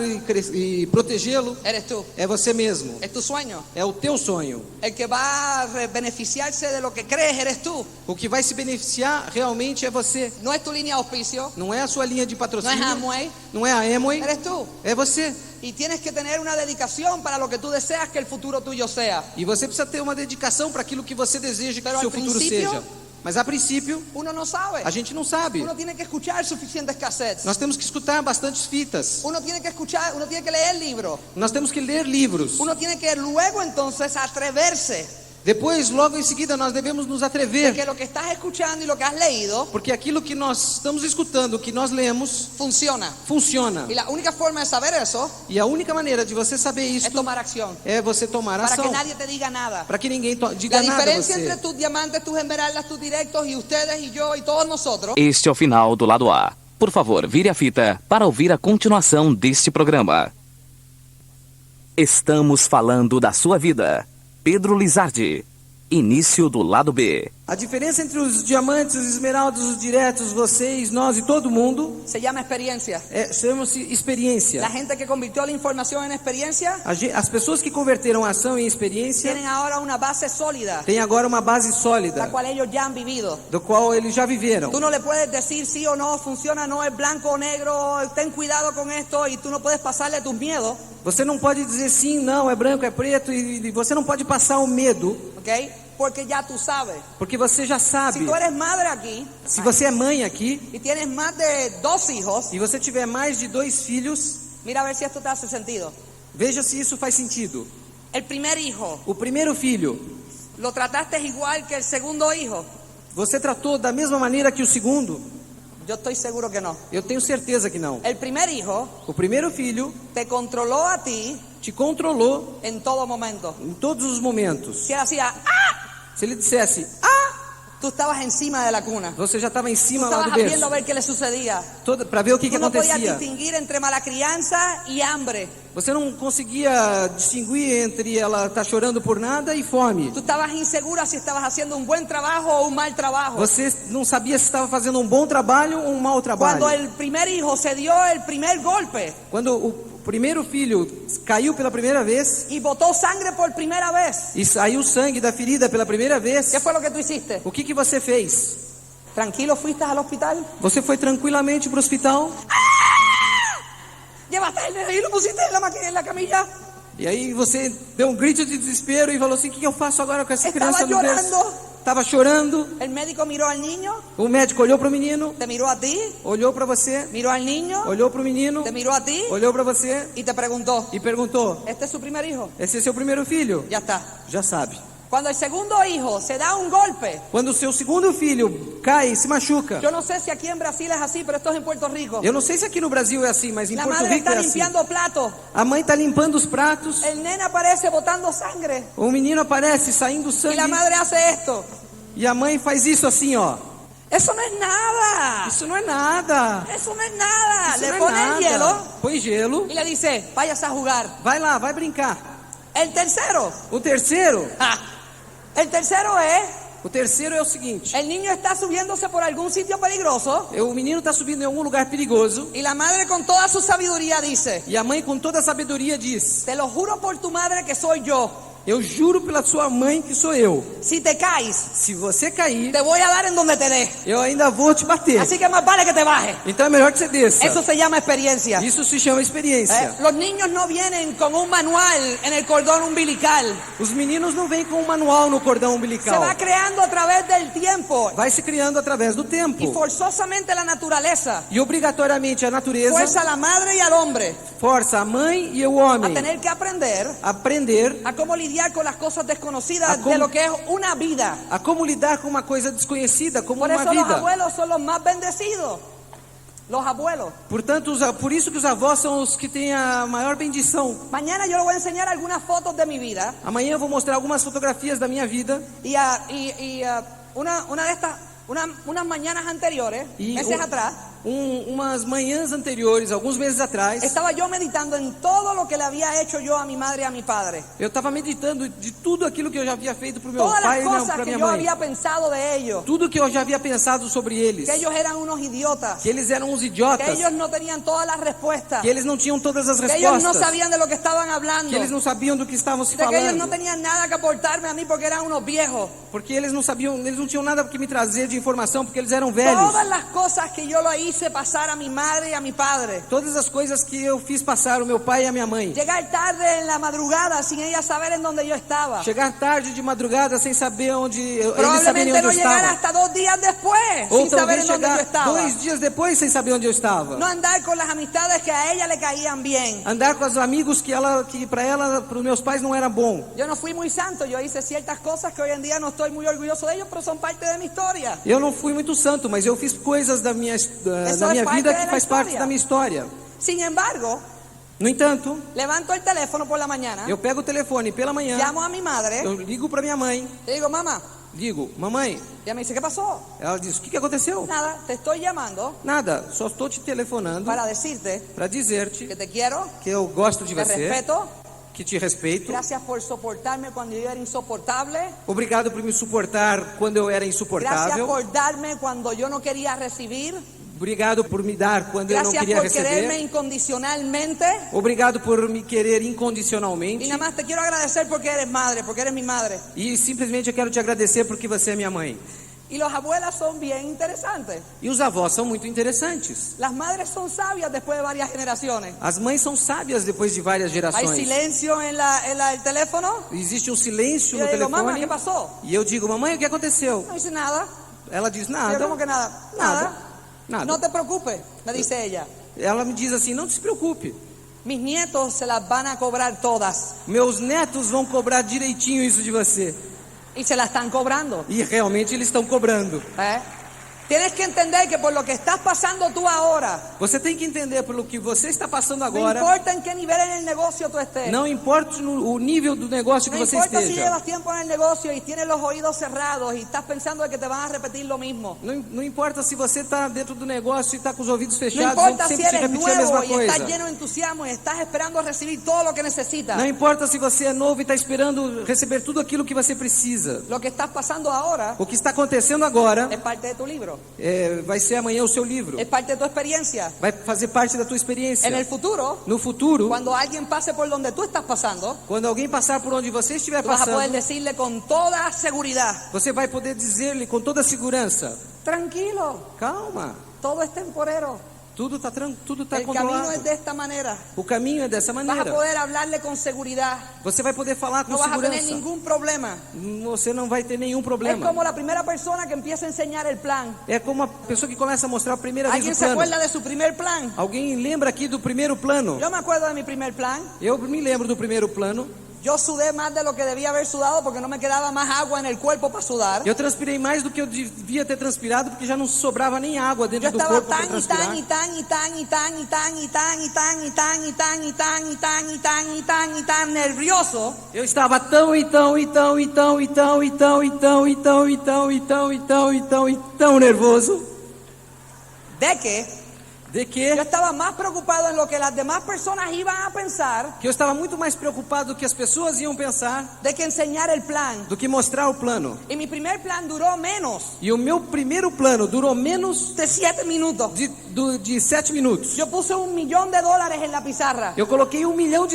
Speaker 4: e protegê-lo
Speaker 3: eres tú.
Speaker 4: é você mesmo.
Speaker 3: Es tu sueño.
Speaker 4: É o teu sonho.
Speaker 3: El que va a beneficiarse de lo que crees eres tú.
Speaker 4: O que vai se beneficiar realmente é você.
Speaker 3: No es tu línea de auspicio,
Speaker 4: Não é a sua linha de patrocínio.
Speaker 3: no es Amway,
Speaker 4: Não é a Amway.
Speaker 3: eres tú.
Speaker 4: É você.
Speaker 3: Y tienes que tener una dedicación para lo que tú deseas que el futuro tuyo sea.
Speaker 4: E você precisa ter uma dedicação para aquilo que você deseja que
Speaker 3: Pero
Speaker 4: o seu
Speaker 3: al
Speaker 4: futuro
Speaker 3: princípio-
Speaker 4: seja. Mas a princípio,
Speaker 3: Uno no sabe.
Speaker 4: a gente não sabe.
Speaker 3: Uno tiene que escuchar suficientes cassettes.
Speaker 4: Nós temos que escutar bastantes fitas.
Speaker 3: Uno tiene que escuchar, uno tiene que leer libros.
Speaker 4: Nós temos que ler livros.
Speaker 3: Uno tiene que luego entonces atreverse
Speaker 4: Depois, logo em seguida, nós devemos nos atrever,
Speaker 3: que lo que estás escuchando y lo que has leído
Speaker 4: porque aquilo que nós estamos escutando, que nós lemos,
Speaker 3: funciona.
Speaker 4: funciona.
Speaker 3: Y la única forma de saber eso
Speaker 4: E a única maneira de você saber
Speaker 3: es
Speaker 4: isso
Speaker 3: tomar acción.
Speaker 4: é você tomar
Speaker 3: Para que
Speaker 4: ação,
Speaker 3: nadie te diga nada.
Speaker 4: para que ninguém
Speaker 3: La
Speaker 4: diga nada a
Speaker 3: diferencia
Speaker 4: você.
Speaker 3: entre tus diamantes, tus esmeraldas, tus directos y ustedes y yo y todos nosotros
Speaker 2: Este é o final do lado A. Por favor, vire a fita para ouvir a continuação deste programa. Estamos falando da sua vida. Pedro Lizardi. Início do lado B.
Speaker 4: A diferença entre os diamantes, os esmeraldas, os diretos, vocês, nós e todo mundo,
Speaker 3: se llama experiencia.
Speaker 4: chama-se experiência.
Speaker 3: La gente que convirtió la información en experiencia
Speaker 4: As pessoas que converteram a ação em experiência
Speaker 3: tienen ahora una base sólida,
Speaker 4: têm agora uma base
Speaker 3: la
Speaker 4: sólida,
Speaker 3: cual ellos ya han vivido.
Speaker 4: do qual eles já viveram.
Speaker 3: Tú no le puedes decir sí o no, funciona, no es blanco o negro, ten cuidado con esto y tú no puedes pasarle tus miedos,
Speaker 4: Você não pode dizer sim, não, é branco, é preto, e você não pode passar o medo,
Speaker 3: ¿ok? Porque ya tú sabes.
Speaker 4: porque você já
Speaker 3: Si
Speaker 4: sabe.
Speaker 3: tú eres madre aquí
Speaker 4: Se você é mãe aqui
Speaker 3: y tienes más de 2 hijos,
Speaker 4: e você tiver mais de 2 filhos,
Speaker 3: mira a ver si esto te hace sentido.
Speaker 4: veja se isso faz sentido.
Speaker 3: El primer hijo,
Speaker 4: O primeiro filho,
Speaker 3: ¿lo trataste igual que el segundo hijo?
Speaker 4: você tratou da mesma maneira que o segundo?
Speaker 3: Yo estoy seguro que no.
Speaker 4: Eu tenho certeza que não.
Speaker 3: El primer hijo
Speaker 4: O primeiro filho
Speaker 3: te controló a ti
Speaker 4: te controlou
Speaker 3: en todo momento.
Speaker 4: em todos os momentos.
Speaker 3: Si él hacía ¡ah!,
Speaker 4: Se ele dissesse,
Speaker 3: tú estabas encima de la cuna.
Speaker 4: você já estava em
Speaker 3: Tú
Speaker 4: cima lá
Speaker 3: estabas
Speaker 4: do
Speaker 3: viendo a
Speaker 4: berço,
Speaker 3: ver qué le sucedía.
Speaker 4: para ver o que
Speaker 3: Tú no podías
Speaker 4: acontecia.
Speaker 3: distinguir entre mala crianza y hambre.
Speaker 4: Você não conseguia distinguir entre ela estar chorando por nada e fome.
Speaker 3: Tú estabas insegura si estabas haciendo un buen trabajo o un mal trabajo.
Speaker 4: Você não sabia se estava fazendo um bom trabalho ou um mau trabalho.
Speaker 3: Cuando el primer hijo se dio el primer golpe
Speaker 4: Quando o primeiro filho caiu pela primeira vez
Speaker 3: y botó sangre por primera vez,
Speaker 4: e saiu sangue da ferida pela primeira vez,
Speaker 3: ¿qué fue lo que tú hiciste?
Speaker 4: o que você fez?
Speaker 3: ¿Tranquilo fuiste al hospital?
Speaker 4: Você foi tranquilamente para o hospital
Speaker 3: ¿Llevaste el nene y lo pusiste en la camilla?
Speaker 4: e aí você deu um grito de desespero e falou assim: o que eu faço agora com essa
Speaker 3: Estava
Speaker 4: criança no berço?
Speaker 3: llorando.
Speaker 4: Estava chorando.
Speaker 3: El médico miró al niño,
Speaker 4: O médico olhou para o menino,
Speaker 3: te miró a ti,
Speaker 4: olhou para você,
Speaker 3: miró al niño,
Speaker 4: olhou para o menino,
Speaker 3: te miró a ti
Speaker 4: olhou para você
Speaker 3: y te preguntó,
Speaker 4: e perguntou:
Speaker 3: ¿este es su primer hijo?
Speaker 4: esse é seu primeiro filho?
Speaker 3: Ya está.
Speaker 4: Já sabe.
Speaker 3: Cuando el segundo hijo se da un golpe,
Speaker 4: Quando o seu segundo filho cai, se machuca.
Speaker 3: yo no sé si aquí en Brasil es así, pero esto es en Puerto Rico.
Speaker 4: Eu não sei se aqui no Brasil é assim, mas em
Speaker 3: La
Speaker 4: Porto
Speaker 3: madre
Speaker 4: Rico
Speaker 3: está
Speaker 4: é assim.
Speaker 3: limpiando platos,
Speaker 4: A mãe está limpando os pratos,
Speaker 3: el nene aparece botando sangre
Speaker 4: o menino aparece saindo
Speaker 3: y
Speaker 4: sangue
Speaker 3: la madre hace esto.
Speaker 4: e a mãe faz isso assim, ó.
Speaker 3: Eso no es nada.
Speaker 4: Isso não é nada.
Speaker 3: Eso no es nada.
Speaker 4: Isso
Speaker 3: Le
Speaker 4: não é
Speaker 3: pone
Speaker 4: nada.
Speaker 3: el hielo
Speaker 4: Põe gelo,
Speaker 3: y le dice, váyase a jugar.
Speaker 4: vai lá, vai brincar.
Speaker 3: El tercero,
Speaker 4: O terceiro
Speaker 3: el tercero es,
Speaker 4: é o seguinte:
Speaker 3: el niño está subiéndose por algún sitio peligroso
Speaker 4: o menino está subindo em algum lugar perigoso
Speaker 3: y la madre con toda su sabiduría dice,
Speaker 4: e a mãe com toda a sabedoria diz:
Speaker 3: te lo juro por tu madre que soy yo.
Speaker 4: eu juro pela sua mãe que sou eu.
Speaker 3: Si te caes,
Speaker 4: Se você cair,
Speaker 3: te voy a dar en donde te dé.
Speaker 4: eu ainda vou te bater.
Speaker 3: Así que más vale que te bajes.
Speaker 4: Então é melhor que você desça.
Speaker 3: Eso se llama experiencia.
Speaker 4: Isso se chama experiência.
Speaker 3: Los niños no vienen con un manual en el cordón umbilical.
Speaker 4: Os meninos não vêm com um manual no cordão
Speaker 3: Se
Speaker 4: umbilical.
Speaker 3: va creando a través del tiempo
Speaker 4: Vai se criando através do
Speaker 3: y
Speaker 4: tempo.
Speaker 3: forzosamente la naturaleza
Speaker 4: E obrigatoriamente a natureza
Speaker 3: fuerza a la madre y al hombre
Speaker 4: força a mãe e o
Speaker 3: a
Speaker 4: homem
Speaker 3: tener que aprender
Speaker 4: a aprender
Speaker 3: a cómo lidiar con las cosas desconocidas
Speaker 4: A cómo-
Speaker 3: de lo que es una vida.
Speaker 4: a como lidar com uma coisa desconhecida, como
Speaker 3: Por
Speaker 4: uma
Speaker 3: eso los
Speaker 4: vida.
Speaker 3: abuelos son los más bendecidos. Los abuelos.
Speaker 4: Portanto, por isso que os avós são os que têm a maior bendição.
Speaker 3: Mañana yo les voy a enseñar algunas fotos de mi vida
Speaker 4: Amanhã eu vou mostrar algumas fotografias da minha vida
Speaker 3: y una de estas, unas mañanas anteriores,
Speaker 4: e
Speaker 3: meses atrás,
Speaker 4: umas manhãs anteriores, alguns meses atrás,
Speaker 3: estaba yo meditando en todo lo que le había hecho yo a mi madre y a mi padre.
Speaker 4: eu estava meditando de tudo aquilo que eu já havia feito para o meu
Speaker 3: Todas
Speaker 4: pai
Speaker 3: las
Speaker 4: e
Speaker 3: cosas
Speaker 4: para
Speaker 3: que
Speaker 4: minha
Speaker 3: yo
Speaker 4: mãe.
Speaker 3: había pensado de ellos.
Speaker 4: Tudo que eu já havia pensado sobre eles.
Speaker 3: Que ellos eran unos idiotas.
Speaker 4: Que eles eram uns
Speaker 3: Que
Speaker 4: idiotas.
Speaker 3: ellos no tenían todas las respuestas.
Speaker 4: Que eles não tinham todas as
Speaker 3: Que ellos no
Speaker 4: respostas.
Speaker 3: sabían de lo que estaban hablando.
Speaker 4: Que eles não sabiam do que estavam se
Speaker 3: De que ellos no
Speaker 4: falando.
Speaker 3: tenían nada que aportarme a mí porque eran unos viejos.
Speaker 4: Porque eles não sabiam, eles não tinham nada que me trazer de informação, porque eles eram velhos.
Speaker 3: Todas las cosas que yo le hice pasar a mi madre y a mi padre.
Speaker 4: Todas as coisas que eu fiz passar o meu pai e a minha mãe.
Speaker 3: Llegar tarde en la madrugada sin ella saber en dónde yo estaba.
Speaker 4: Chegar tarde de madrugada sem saber onde eles saberem
Speaker 3: Probablemente
Speaker 4: onde
Speaker 3: no
Speaker 4: eu
Speaker 3: llegar
Speaker 4: estava.
Speaker 3: hasta 2 días después
Speaker 4: Ou
Speaker 3: sin saber
Speaker 4: talvez
Speaker 3: en dónde yo
Speaker 4: chegar
Speaker 3: estaba.
Speaker 4: 2 dias depois sem saber onde eu estava.
Speaker 3: No andar con las amistades que a ella le caían bien.
Speaker 4: Andar com os amigos que para ela, para os meus pais não era bom.
Speaker 3: Yo no fui muy santo, yo hice ciertas cosas que hoy en día no estoy muy orgulloso de ellos, pero son parte de mi historia.
Speaker 4: Eu não fui muito santo, mas eu fiz coisas da minha
Speaker 3: é parte
Speaker 4: vida
Speaker 3: da
Speaker 4: que faz parte
Speaker 3: história.
Speaker 4: da minha história.
Speaker 3: Sin embargo,
Speaker 4: No entanto,
Speaker 3: levanto el teléfono por la mañana,
Speaker 4: eu pego o telefone pela manhã,
Speaker 3: llamo a mi madre,
Speaker 4: eu ligo para minha mãe,
Speaker 3: le digo, mamá,
Speaker 4: digo, mamãe,
Speaker 3: y ella me dice, ¿qué pasó?
Speaker 4: ela diz, o que aconteceu?
Speaker 3: Nada, te estoy llamando
Speaker 4: Nada, só estou te telefonando
Speaker 3: para decirte
Speaker 4: para dizer-te
Speaker 3: que te quiero,
Speaker 4: que eu gosto de
Speaker 3: te
Speaker 4: você,
Speaker 3: respeto,
Speaker 4: que te respeito.
Speaker 3: gracias por soportarme cuando yo era insoportable,
Speaker 4: Obrigado por me suportar quando eu era
Speaker 3: gracias
Speaker 4: insuportável.
Speaker 3: por darme cuando yo no quería recibir,
Speaker 4: Obrigado por me dar quando eu não
Speaker 3: gracias
Speaker 4: queria
Speaker 3: por quererme
Speaker 4: receber.
Speaker 3: incondicionalmente.
Speaker 4: Obrigado por me querer
Speaker 3: Y
Speaker 4: incondicionalmente.
Speaker 3: nada más te quiero agradecer porque eres madre, porque eres mi madre.
Speaker 4: E simplesmente eu quero te agradecer porque você é minha mãe.
Speaker 3: Y las abuelas son bien interesantes.
Speaker 4: E os avós são muito interessantes.
Speaker 3: Las madres son sabias después de varias generaciones.
Speaker 4: As mães são sábias depois de várias
Speaker 3: Hay
Speaker 4: gerações.
Speaker 3: silencio en el teléfono.
Speaker 4: Existe um silêncio
Speaker 3: Y
Speaker 4: no
Speaker 3: yo digo, mamá,
Speaker 4: telefone.
Speaker 3: ¿qué pasó?
Speaker 4: E eu digo, mamãe, o que aconteceu?
Speaker 3: No dice nada.
Speaker 4: Ela diz,
Speaker 3: Yo,
Speaker 4: nada.
Speaker 3: ¿cómo que nada? Nada.
Speaker 4: Nada.
Speaker 3: No te preocupes, me dice ella.
Speaker 4: Ela me diz assim, não se preocupe.
Speaker 3: Mis nietos se las van a cobrar todas.
Speaker 4: Meus netos vão cobrar direitinho isso de você.
Speaker 3: Y se las están cobrando.
Speaker 4: E realmente eles estão cobrando.
Speaker 3: ¿Eh? Tienes que entender que por lo que estás pasando tú ahora,
Speaker 4: Você tem que entender pelo que você está passando
Speaker 3: no
Speaker 4: agora.
Speaker 3: importa en qué nivel en el negocio tú estés.
Speaker 4: Não importa o nível do negócio que
Speaker 3: No
Speaker 4: você
Speaker 3: importa si
Speaker 4: esteja.
Speaker 3: llevas tiempo en el negocio y tienes los oídos cerrados y estás pensando de que te van a repetir lo mismo.
Speaker 4: Não importa se você está dentro do negócio e está com os ouvidos
Speaker 3: No
Speaker 4: fechados, vão
Speaker 3: importa si
Speaker 4: sempre te
Speaker 3: eres
Speaker 4: repetir a mesma
Speaker 3: nuevo y estás
Speaker 4: coisa.
Speaker 3: lleno de entusiasmo y estás esperando recibir todo lo que necesitas.
Speaker 4: Não importa se você é novo e está esperando receber tudo aquilo que você precisa.
Speaker 3: Lo que estás pasando ahora
Speaker 4: O que está acontecendo agora
Speaker 3: es parte de tu libro,
Speaker 4: vai ser amanhã o seu livro.
Speaker 3: es parte de tu experiencia.
Speaker 4: Vai fazer parte da tua experiência.
Speaker 3: En el futuro,
Speaker 4: No futuro,
Speaker 3: cuando alguien pase por donde tú estás pasando,
Speaker 4: quando alguém passar por onde você estiver
Speaker 3: tú vas a poder
Speaker 4: passando,
Speaker 3: decirle con toda seguridad,
Speaker 4: você vai poder dizer-lhe com toda segurança:
Speaker 3: tranquilo,
Speaker 4: calma,
Speaker 3: todo es temporero.
Speaker 4: tudo está
Speaker 3: El camino
Speaker 4: controlado.
Speaker 3: es de esta manera.
Speaker 4: O caminho é dessa
Speaker 3: Vas a
Speaker 4: maneira.
Speaker 3: poder hablarle con seguridad.
Speaker 4: Você vai poder falar com
Speaker 3: No vas a tener
Speaker 4: segurança.
Speaker 3: ningún problema.
Speaker 4: Você não vai ter nenhum
Speaker 3: Es
Speaker 4: problema.
Speaker 3: como la primera persona que empieza a enseñar el plan.
Speaker 4: É como a pessoa que começa a mostrar a primeira vez
Speaker 3: ¿Alguien
Speaker 4: o
Speaker 3: se
Speaker 4: plano.
Speaker 3: acuerda de su primer plan?
Speaker 4: Alguém lembra aqui do primeiro plano?
Speaker 3: Yo me acuerdo de mi primer plan.
Speaker 4: Eu me lembro do primeiro plano.
Speaker 3: Yo sudé más de lo que debía haber sudado porque no me quedaba más agua en el cuerpo para sudar.
Speaker 4: Eu transpirei mais do que eu devia ter transpirado porque já não sobrava nem água
Speaker 3: Yo
Speaker 4: dentro do
Speaker 3: estaba
Speaker 4: corpo para
Speaker 3: tan y
Speaker 4: transpirar.
Speaker 3: tan y tan y tan y tan y tan y tan y tan y tan y tan y tan y tan y tan y tan y tan nervioso
Speaker 4: Eu estava tão nervoso
Speaker 3: de que
Speaker 4: de
Speaker 3: yo estaba más preocupado en lo que las demás personas iban a pensar
Speaker 4: que eu estava muito mais preocupado do que as pessoas iam pensar
Speaker 3: de que enseñar el plan.
Speaker 4: do que mostrar o plano.
Speaker 3: Y mi primer plan duró menos
Speaker 4: E o meu primeiro plano durou menos
Speaker 3: de 7 minutos.
Speaker 4: de 7 minutos.
Speaker 3: Yo puse $1 millón en la pizarra.
Speaker 4: Eu coloquei $1 milhão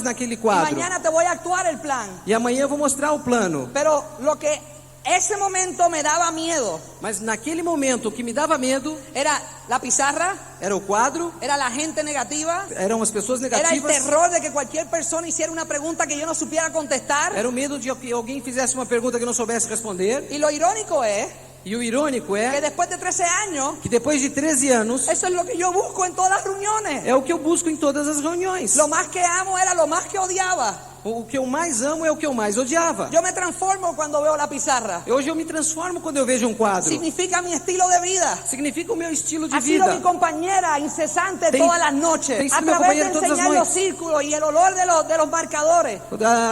Speaker 4: naquele
Speaker 3: Y
Speaker 4: quadro.
Speaker 3: mañana te voy a actuar el plan.
Speaker 4: E amanhã eu vou mostrar o plano.
Speaker 3: Pero lo que ese momento me daba miedo
Speaker 4: Mas naquele momento o que me dava medo
Speaker 3: era la pizarra,
Speaker 4: era o quadro,
Speaker 3: era la gente negativa,
Speaker 4: eram as pessoas
Speaker 3: era el
Speaker 4: negativas,
Speaker 3: terror de que cualquier persona hiciera una pregunta que yo no supiera contestar.
Speaker 4: era o medo de que alguém fizesse uma pergunta que eu não soubesse responder.
Speaker 3: Y lo irónico es
Speaker 4: E o irônico
Speaker 3: que
Speaker 4: é
Speaker 3: después de 13 años,
Speaker 4: que depois de 13 anos
Speaker 3: eso es lo que yo busco en todas las reuniones.
Speaker 4: é o que eu busco em todas as reuniões.
Speaker 3: Lo más que amo era lo más que odiaba.
Speaker 4: O que eu mais amo é o que eu mais odiava.
Speaker 3: Yo me transformo cuando veo la pizarra.
Speaker 4: Hoje eu me transformo quando eu vejo um quadro.
Speaker 3: Significa mi estilo de vida.
Speaker 4: Significa o meu estilo de
Speaker 3: Ha sido mi
Speaker 4: vida.
Speaker 3: compañera incesante
Speaker 4: Tem-
Speaker 3: todas las noches.
Speaker 4: tem sido
Speaker 3: A
Speaker 4: meu
Speaker 3: través de
Speaker 4: companheiro todas as
Speaker 3: enseñar los
Speaker 4: noites.
Speaker 3: círculos y el olor de los marcadores.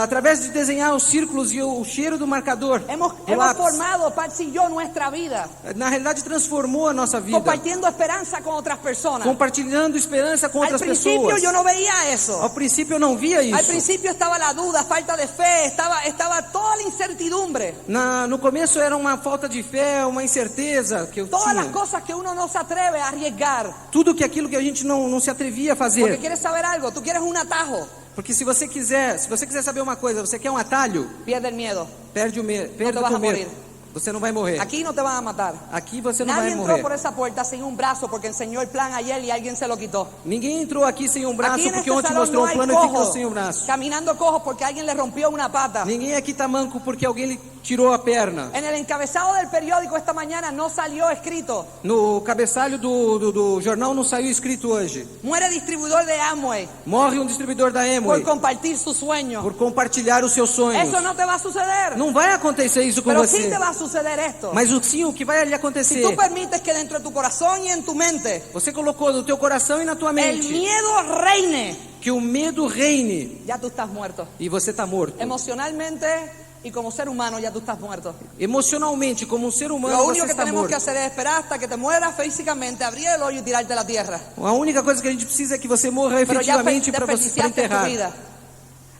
Speaker 4: Através de desenhar os círculos e o cheiro do marcador,
Speaker 3: Hemos
Speaker 4: do lápis.
Speaker 3: formado, Patsy y yo, nuestra vida.
Speaker 4: Na realidade transformou a nossa vida.
Speaker 3: Compartiendo esperanza con otras personas.
Speaker 4: Compartilhando esperança com
Speaker 3: Al
Speaker 4: outras
Speaker 3: principio
Speaker 4: pessoas.
Speaker 3: yo no veía eso.
Speaker 4: Ao princípio eu não via
Speaker 3: Al
Speaker 4: isso.
Speaker 3: principio estaba la duda, falta de fe, estaba toda la incertidumbre.
Speaker 4: No começo era uma falta de fé, uma incerteza que eu
Speaker 3: Todas las
Speaker 4: tinha.
Speaker 3: cosas que uno no se atreve a arriesgar.
Speaker 4: Tudo que aquilo que a gente não se atrevia a
Speaker 3: Porque
Speaker 4: fazer.
Speaker 3: quieres saber algo, tú quieres un atajo,
Speaker 4: Porque se você quiser saber uma coisa, você quer um atalho,
Speaker 3: pierde el miedo.
Speaker 4: perde o
Speaker 3: No
Speaker 4: medo,
Speaker 3: te vas a morir.
Speaker 4: você não vai morrer.
Speaker 3: Aquí no te van a matar.
Speaker 4: Aqui você não
Speaker 3: Nadie
Speaker 4: vai
Speaker 3: entró
Speaker 4: morrer.
Speaker 3: por esa puerta sin un brazo porque enseñó el plan ayer y alguien se lo quitó.
Speaker 4: Ninguém entrou aqui sem um braço
Speaker 3: Aquí en
Speaker 4: porque
Speaker 3: este
Speaker 4: ontem
Speaker 3: salón
Speaker 4: mostrou
Speaker 3: no
Speaker 4: um
Speaker 3: hay
Speaker 4: plano e ficou
Speaker 3: cojos
Speaker 4: sem o braço.
Speaker 3: caminando cojos porque alguien le rompió una pata.
Speaker 4: Ninguém aqui tá manco porque alguém lhe tirou a perna.
Speaker 3: En el encabezado del periódico esta mañana no salió escrito:
Speaker 4: No cabeçalho do jornal não saiu escrito hoje:
Speaker 3: muere distribuidor de Amway
Speaker 4: morre um distribuidor da
Speaker 3: por
Speaker 4: Amway
Speaker 3: compartir su sueño.
Speaker 4: por compartilhar os seus sonhos.
Speaker 3: Eso no te va a suceder.
Speaker 4: Não vai acontecer isso com
Speaker 3: Pero sí
Speaker 4: você.
Speaker 3: te va a suceder esto.
Speaker 4: Mas o que vai lhe
Speaker 3: Si
Speaker 4: acontecer?
Speaker 3: tú permites que dentro de tu corazón y en tu mente
Speaker 4: Você colocou no teu coração e na tua
Speaker 3: el
Speaker 4: mente
Speaker 3: miedo reine,
Speaker 4: que o medo reine
Speaker 3: ya tú estás muerto.
Speaker 4: e você está morto.
Speaker 3: Emocionalmente y como ser humano ya tú estás muerto.
Speaker 4: Emocionalmente, como um ser humano,
Speaker 3: Lo
Speaker 4: você
Speaker 3: único que
Speaker 4: está
Speaker 3: tenemos que
Speaker 4: morto.
Speaker 3: hacer es esperar hasta que te mueras físicamente, abrir el hoyo y tirarte a la tierra.
Speaker 4: A única coisa que a gente precisa é que você morra
Speaker 3: Pero ya
Speaker 4: efetivamente para você pra
Speaker 3: desperdiciaste tu
Speaker 4: enterrar.
Speaker 3: vida.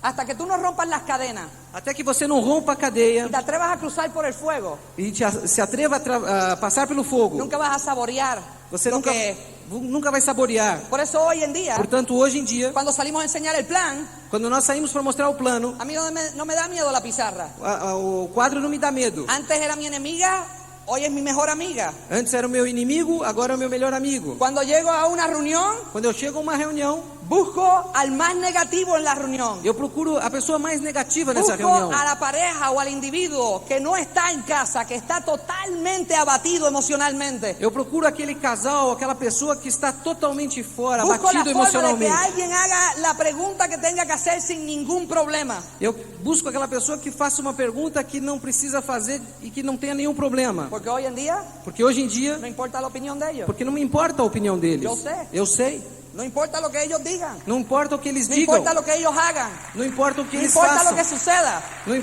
Speaker 3: Hasta que tú no rompas las cadenas
Speaker 4: Até que você não rompa a cadeia
Speaker 3: y te atrevas a cruzar por el fuego,
Speaker 4: e se atreva a passar pelo fogo.
Speaker 3: nunca vas a saborear
Speaker 4: Você
Speaker 3: lo
Speaker 4: nunca,
Speaker 3: que es.
Speaker 4: nunca vai saborear.
Speaker 3: Por eso hoy en día,
Speaker 4: Portanto, hoje em dia,
Speaker 3: cuando salimos a enseñar el plan,
Speaker 4: quando nós saímos para mostrar o plano,
Speaker 3: a mí no me da miedo la pizarra.
Speaker 4: o quadro não me dá medo.
Speaker 3: Antes era mi enemiga, hoy es mi mejor amiga.
Speaker 4: Antes era o meu inimigo, agora é o meu melhor amigo.
Speaker 3: Cuando llego a una reunión,
Speaker 4: Quando eu chego a uma reunião,
Speaker 3: busco al más negativo en la reunión.
Speaker 4: eu procuro a pessoa mais negativa nessa
Speaker 3: Busco
Speaker 4: reunião.
Speaker 3: a la pareja o al individuo que no está en casa, que está totalmente abatido emocionalmente.
Speaker 4: Eu procuro aquele casal, aquela pessoa que está totalmente fora,
Speaker 3: Busco la
Speaker 4: abatido
Speaker 3: forma de que
Speaker 4: emocionalmente.
Speaker 3: alguien haga la pregunta que tenga que hacer sin ningún problema.
Speaker 4: Eu busco aquela pessoa que faça uma pergunta que não precisa fazer e que não tenha nenhum problema.
Speaker 3: Porque hoy en día
Speaker 4: Porque hoje em dia,
Speaker 3: no importa la opinión de ellos.
Speaker 4: porque não me importa a opinião deles.
Speaker 3: Eu sei.
Speaker 4: Eu sei.
Speaker 3: No importa lo que ellos digan.
Speaker 4: Não importa o que eles
Speaker 3: No
Speaker 4: digam.
Speaker 3: importa lo que ellos hagan.
Speaker 4: Não importa o que
Speaker 3: No
Speaker 4: eles
Speaker 3: importa
Speaker 4: façam.
Speaker 3: lo que suceda.
Speaker 4: Não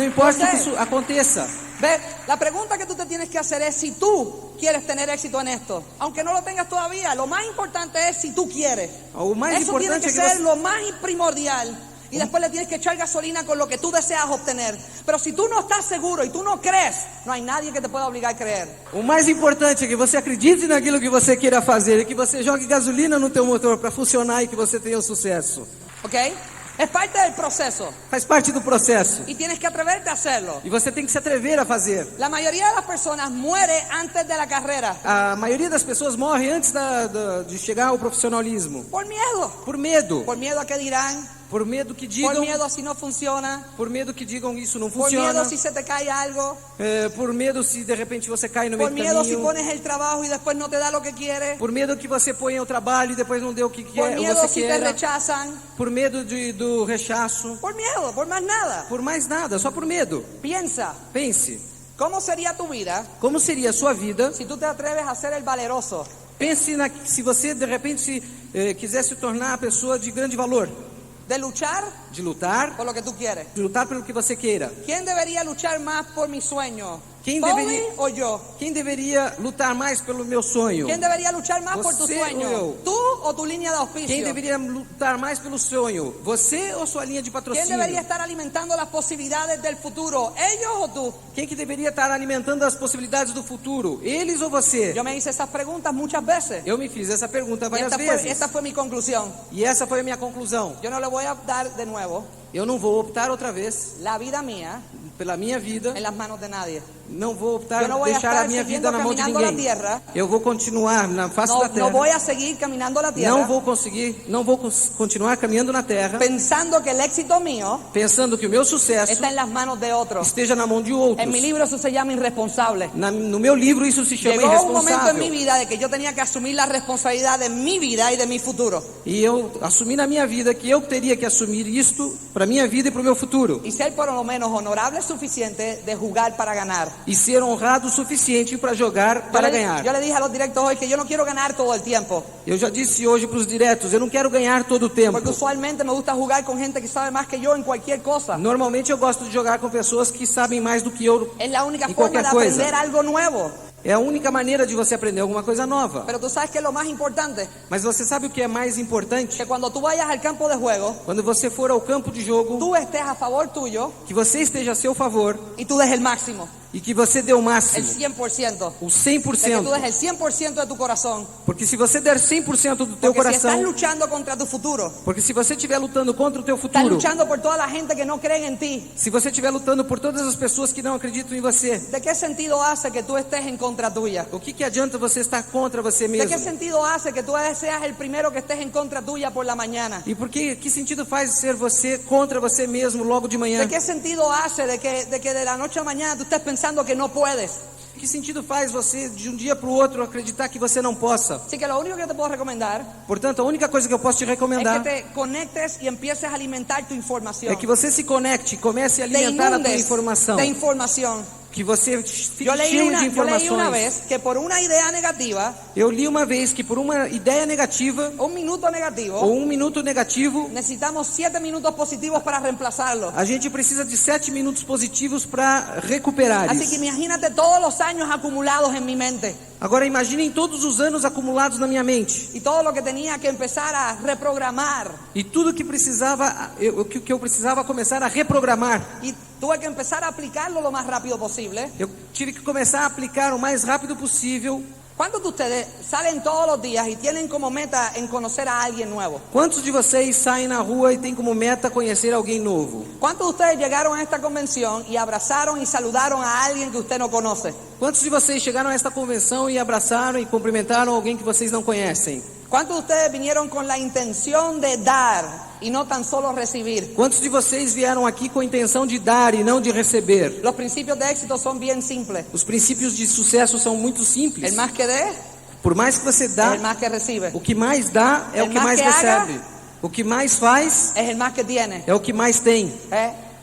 Speaker 4: importa o que
Speaker 3: sei.
Speaker 4: aconteça.
Speaker 3: Ve, la pregunta que tú te tienes que hacer es si tú quieres tener éxito en esto. Aunque no lo tengas todavía, lo más importante es si tú quieres.
Speaker 4: O mais
Speaker 3: Eso tiene
Speaker 4: importante
Speaker 3: que
Speaker 4: é que
Speaker 3: ser
Speaker 4: você,
Speaker 3: lo más primordial. Y después le tienes que echar gasolina con lo que tú deseas obtener. Pero si tú no estás seguro y tú no crees, no hay nadie que te pueda obligar a creer.
Speaker 4: o mais importante é que você acredite naquilo que você queira fazer e que você jogue gasolina no teu motor para funcionar e que você tenha sucesso.
Speaker 3: ¿Ok? Es parte del proceso.
Speaker 4: Faz parte do processo.
Speaker 3: Y tienes que atreverte a hacerlo.
Speaker 4: E você tem que se atrever a fazer.
Speaker 3: La mayoría de las personas muere antes de la carrera.
Speaker 4: A maioria das pessoas morre antes de chegar ao profissionalismo.
Speaker 3: Por miedo.
Speaker 4: Por medo.
Speaker 3: Por miedo a que dirán.
Speaker 4: Por medo que
Speaker 3: Por
Speaker 4: digam.
Speaker 3: miedo a si no funciona.
Speaker 4: Por medo que digam isso não
Speaker 3: Por
Speaker 4: funciona.
Speaker 3: miedo si se te cae algo.
Speaker 4: Por medo se de repente você cai no meio
Speaker 3: Por
Speaker 4: do
Speaker 3: miedo si
Speaker 4: caminho.
Speaker 3: pones el trabajo y después no te da lo que quieres.
Speaker 4: Por medo que você ponha o trabalho e depois não dê o que
Speaker 3: Por
Speaker 4: quer,
Speaker 3: miedo
Speaker 4: você
Speaker 3: si te
Speaker 4: queira.
Speaker 3: rechazan.
Speaker 4: Por medo do rechaço.
Speaker 3: Por miedo, por más nada.
Speaker 4: Por mais nada, só por medo.
Speaker 3: Piensa,
Speaker 4: Pense,
Speaker 3: ¿cómo sería tu vida
Speaker 4: como seria a sua vida?
Speaker 3: si tú te atreves a ser el valeroso?
Speaker 4: Pense se você de repente quiser se tornar a pessoa de grande valor.
Speaker 3: De luchar
Speaker 4: De lutar
Speaker 3: por lo que tú quieres.
Speaker 4: pelo que você queira.
Speaker 3: ¿Quién debería luchar más por mi sueño?
Speaker 4: ¿Quién
Speaker 3: ¿Pauli
Speaker 4: debería-
Speaker 3: o yo?
Speaker 4: Quem deveria lutar mais pelo meu sonho?
Speaker 3: ¿Quién debería luchar más por tu
Speaker 4: Você
Speaker 3: sueño?
Speaker 4: ou eu?
Speaker 3: ¿Tú o tu línea de
Speaker 4: Quem
Speaker 3: auspicio?
Speaker 4: deveria lutar mais pelo sonho? Você ou sua linha de
Speaker 3: ¿Quién
Speaker 4: patrocínio?
Speaker 3: debería estar alimentando las posibilidades del futuro? ¿Ellos o tú?
Speaker 4: Quem que deveria estar alimentando as possibilidades do futuro? Eles ou você?
Speaker 3: Yo me hice esas preguntas muchas veces.
Speaker 4: Eu me fiz essa pergunta
Speaker 3: Y
Speaker 4: várias vezes.
Speaker 3: esta fue mi conclusión.
Speaker 4: E essa foi a minha conclusão.
Speaker 3: Yo no le voy a dar de nuevo
Speaker 4: Eu não vou optar outra vez
Speaker 3: la vida mía
Speaker 4: pela minha vida.
Speaker 3: en las manos de nadie.
Speaker 4: Não vou optar,
Speaker 3: Eu não vou
Speaker 4: deixar
Speaker 3: estar
Speaker 4: a minha vida
Speaker 3: seguindo
Speaker 4: na mão de
Speaker 3: caminhando
Speaker 4: ninguém.
Speaker 3: la tierra.
Speaker 4: Eu vou continuar na face da
Speaker 3: No,
Speaker 4: terra.
Speaker 3: no voy a seguir caminando la tierra
Speaker 4: Não vou continuar caminhando na terra,
Speaker 3: pensando que el éxito mío
Speaker 4: pensando que o meu sucesso
Speaker 3: está en las manos de otros.
Speaker 4: esteja na mão de outros.
Speaker 3: En mi libro eso se llama irresponsable.
Speaker 4: No meu livro isso se chama
Speaker 3: Llegó un momento en mi
Speaker 4: irresponsável.
Speaker 3: vida de que yo tenía que asumir la responsabilidad de mi vida y de mi futuro.
Speaker 4: E eu assumi na minha vida que eu teria que assumir isto para minha vida e para o meu futuro.
Speaker 3: Y ser por lo menos honorable suficiente de jugar para ganar.
Speaker 4: E ser honrado o suficiente para jogar para ganhar.
Speaker 3: Yo le dije a los directos hoy que yo no quiero ganar todo el tiempo.
Speaker 4: Eu já disse hoje para os diretos, eu não quero ganhar todo o tempo.
Speaker 3: Porque usualmente me gusta jugar con gente que sabe más que yo en cualquier cosa.
Speaker 4: Normalmente eu gosto de jogar com pessoas que sabem mais do que eu.
Speaker 3: Es la única
Speaker 4: Y
Speaker 3: forma de
Speaker 4: cualquier cosa.
Speaker 3: aprender algo nuevo.
Speaker 4: É a única maneira de você aprender alguma coisa nova.
Speaker 3: Pero tú sabes que es lo más importante,
Speaker 4: Mas você sabe o que é mais importante?
Speaker 3: que cuando tú vayas al campo de juego,
Speaker 4: Quando você for ao campo de jogo,
Speaker 3: tú estés a favor tuyo
Speaker 4: que você esteja a seu favor
Speaker 3: y tú des el máximo.
Speaker 4: e e que você dê o
Speaker 3: el
Speaker 4: máximo,
Speaker 3: 100%.
Speaker 4: o
Speaker 3: De que tú
Speaker 4: 100%.
Speaker 3: des el 100% de tu corazón.
Speaker 4: Porque se você der 100% do teu
Speaker 3: Porque si estás
Speaker 4: coração,
Speaker 3: luchando contra tu futuro,
Speaker 4: porque se você estiver lutando contra o teu
Speaker 3: estás
Speaker 4: futuro,
Speaker 3: luchando por toda la gente que no creen en ti,
Speaker 4: se você estiver lutando por todas as pessoas que não acreditam em você,
Speaker 3: ¿de qué sentido hace que tú estés en contra tuya?
Speaker 4: o que adianta você estar contra você
Speaker 3: ¿De qué
Speaker 4: mesmo?
Speaker 3: sentido hace que tú seas el primero que estés en contra tuya por la mañana?
Speaker 4: E por que sentido faz ser você contra você mesmo logo de manhã?
Speaker 3: ¿De qué sentido hace de que de la noche a mañana tú estés pensando que no puedes?
Speaker 4: Que sentido faz você de um dia para o outro acreditar que você não possa?
Speaker 3: Así que lo único que te puedo recomendar
Speaker 4: Portanto, a única coisa que eu posso te
Speaker 3: es que
Speaker 4: recomendar
Speaker 3: te conectes y empieces a alimentar tu información.
Speaker 4: é que você se conecte, comece a
Speaker 3: Te
Speaker 4: alimentar a tua
Speaker 3: inundes
Speaker 4: informação,
Speaker 3: de información.
Speaker 4: que você fique
Speaker 3: Yo leí
Speaker 4: cheio de
Speaker 3: una
Speaker 4: informações.
Speaker 3: vez que por una idea negativa,
Speaker 4: Eu li uma vez que por uma ideia negativa
Speaker 3: un minuto negativo,
Speaker 4: ou um minuto negativo,
Speaker 3: necesitamos 7 minutos positivos para reemplazarlo.
Speaker 4: a gente precisa de 7 minutos positivos para recuperar
Speaker 3: Así que
Speaker 4: isso.
Speaker 3: imagínate todos los años acumulados en mi mente
Speaker 4: Agora imaginem todos os anos acumulados na minha mente
Speaker 3: y todo lo que tenía que empezar a reprogramar.
Speaker 4: e tudo que precisava, que eu precisava começar a reprogramar.
Speaker 3: Y tuve que empezar a aplicarlo lo más rápido posible.
Speaker 4: Eu tive que começar a aplicar o mais rápido possível.
Speaker 3: ¿Cuántos de ustedes salen todos los días y tienen como meta en conocer a alguien nuevo?
Speaker 4: Quantos de vocês saem na rua e têm como meta conhecer alguém novo?
Speaker 3: ¿Cuántos de ustedes llegaron a esta convención y abrazaron y saludaron a alguien que usted no conoce?
Speaker 4: Quantos de vocês chegaram a esta convenção e abraçaram e cumprimentaram alguém que vocês não conhecem?
Speaker 3: ¿Cuántos de ustedes vinieron con la intención de dar y no tan solo recibir?
Speaker 4: Quantos de vocês vieram aqui com a intenção de dar e não de receber?
Speaker 3: Los principios de éxito son bien simples.
Speaker 4: Os princípios de sucesso são muito simples.
Speaker 3: El más que dé
Speaker 4: Por mais que você
Speaker 3: es
Speaker 4: dá,
Speaker 3: el más que recibe.
Speaker 4: o que mais dá é o que mais recebe. O que mais faz
Speaker 3: Es el más que tiene.
Speaker 4: é o que mais tem.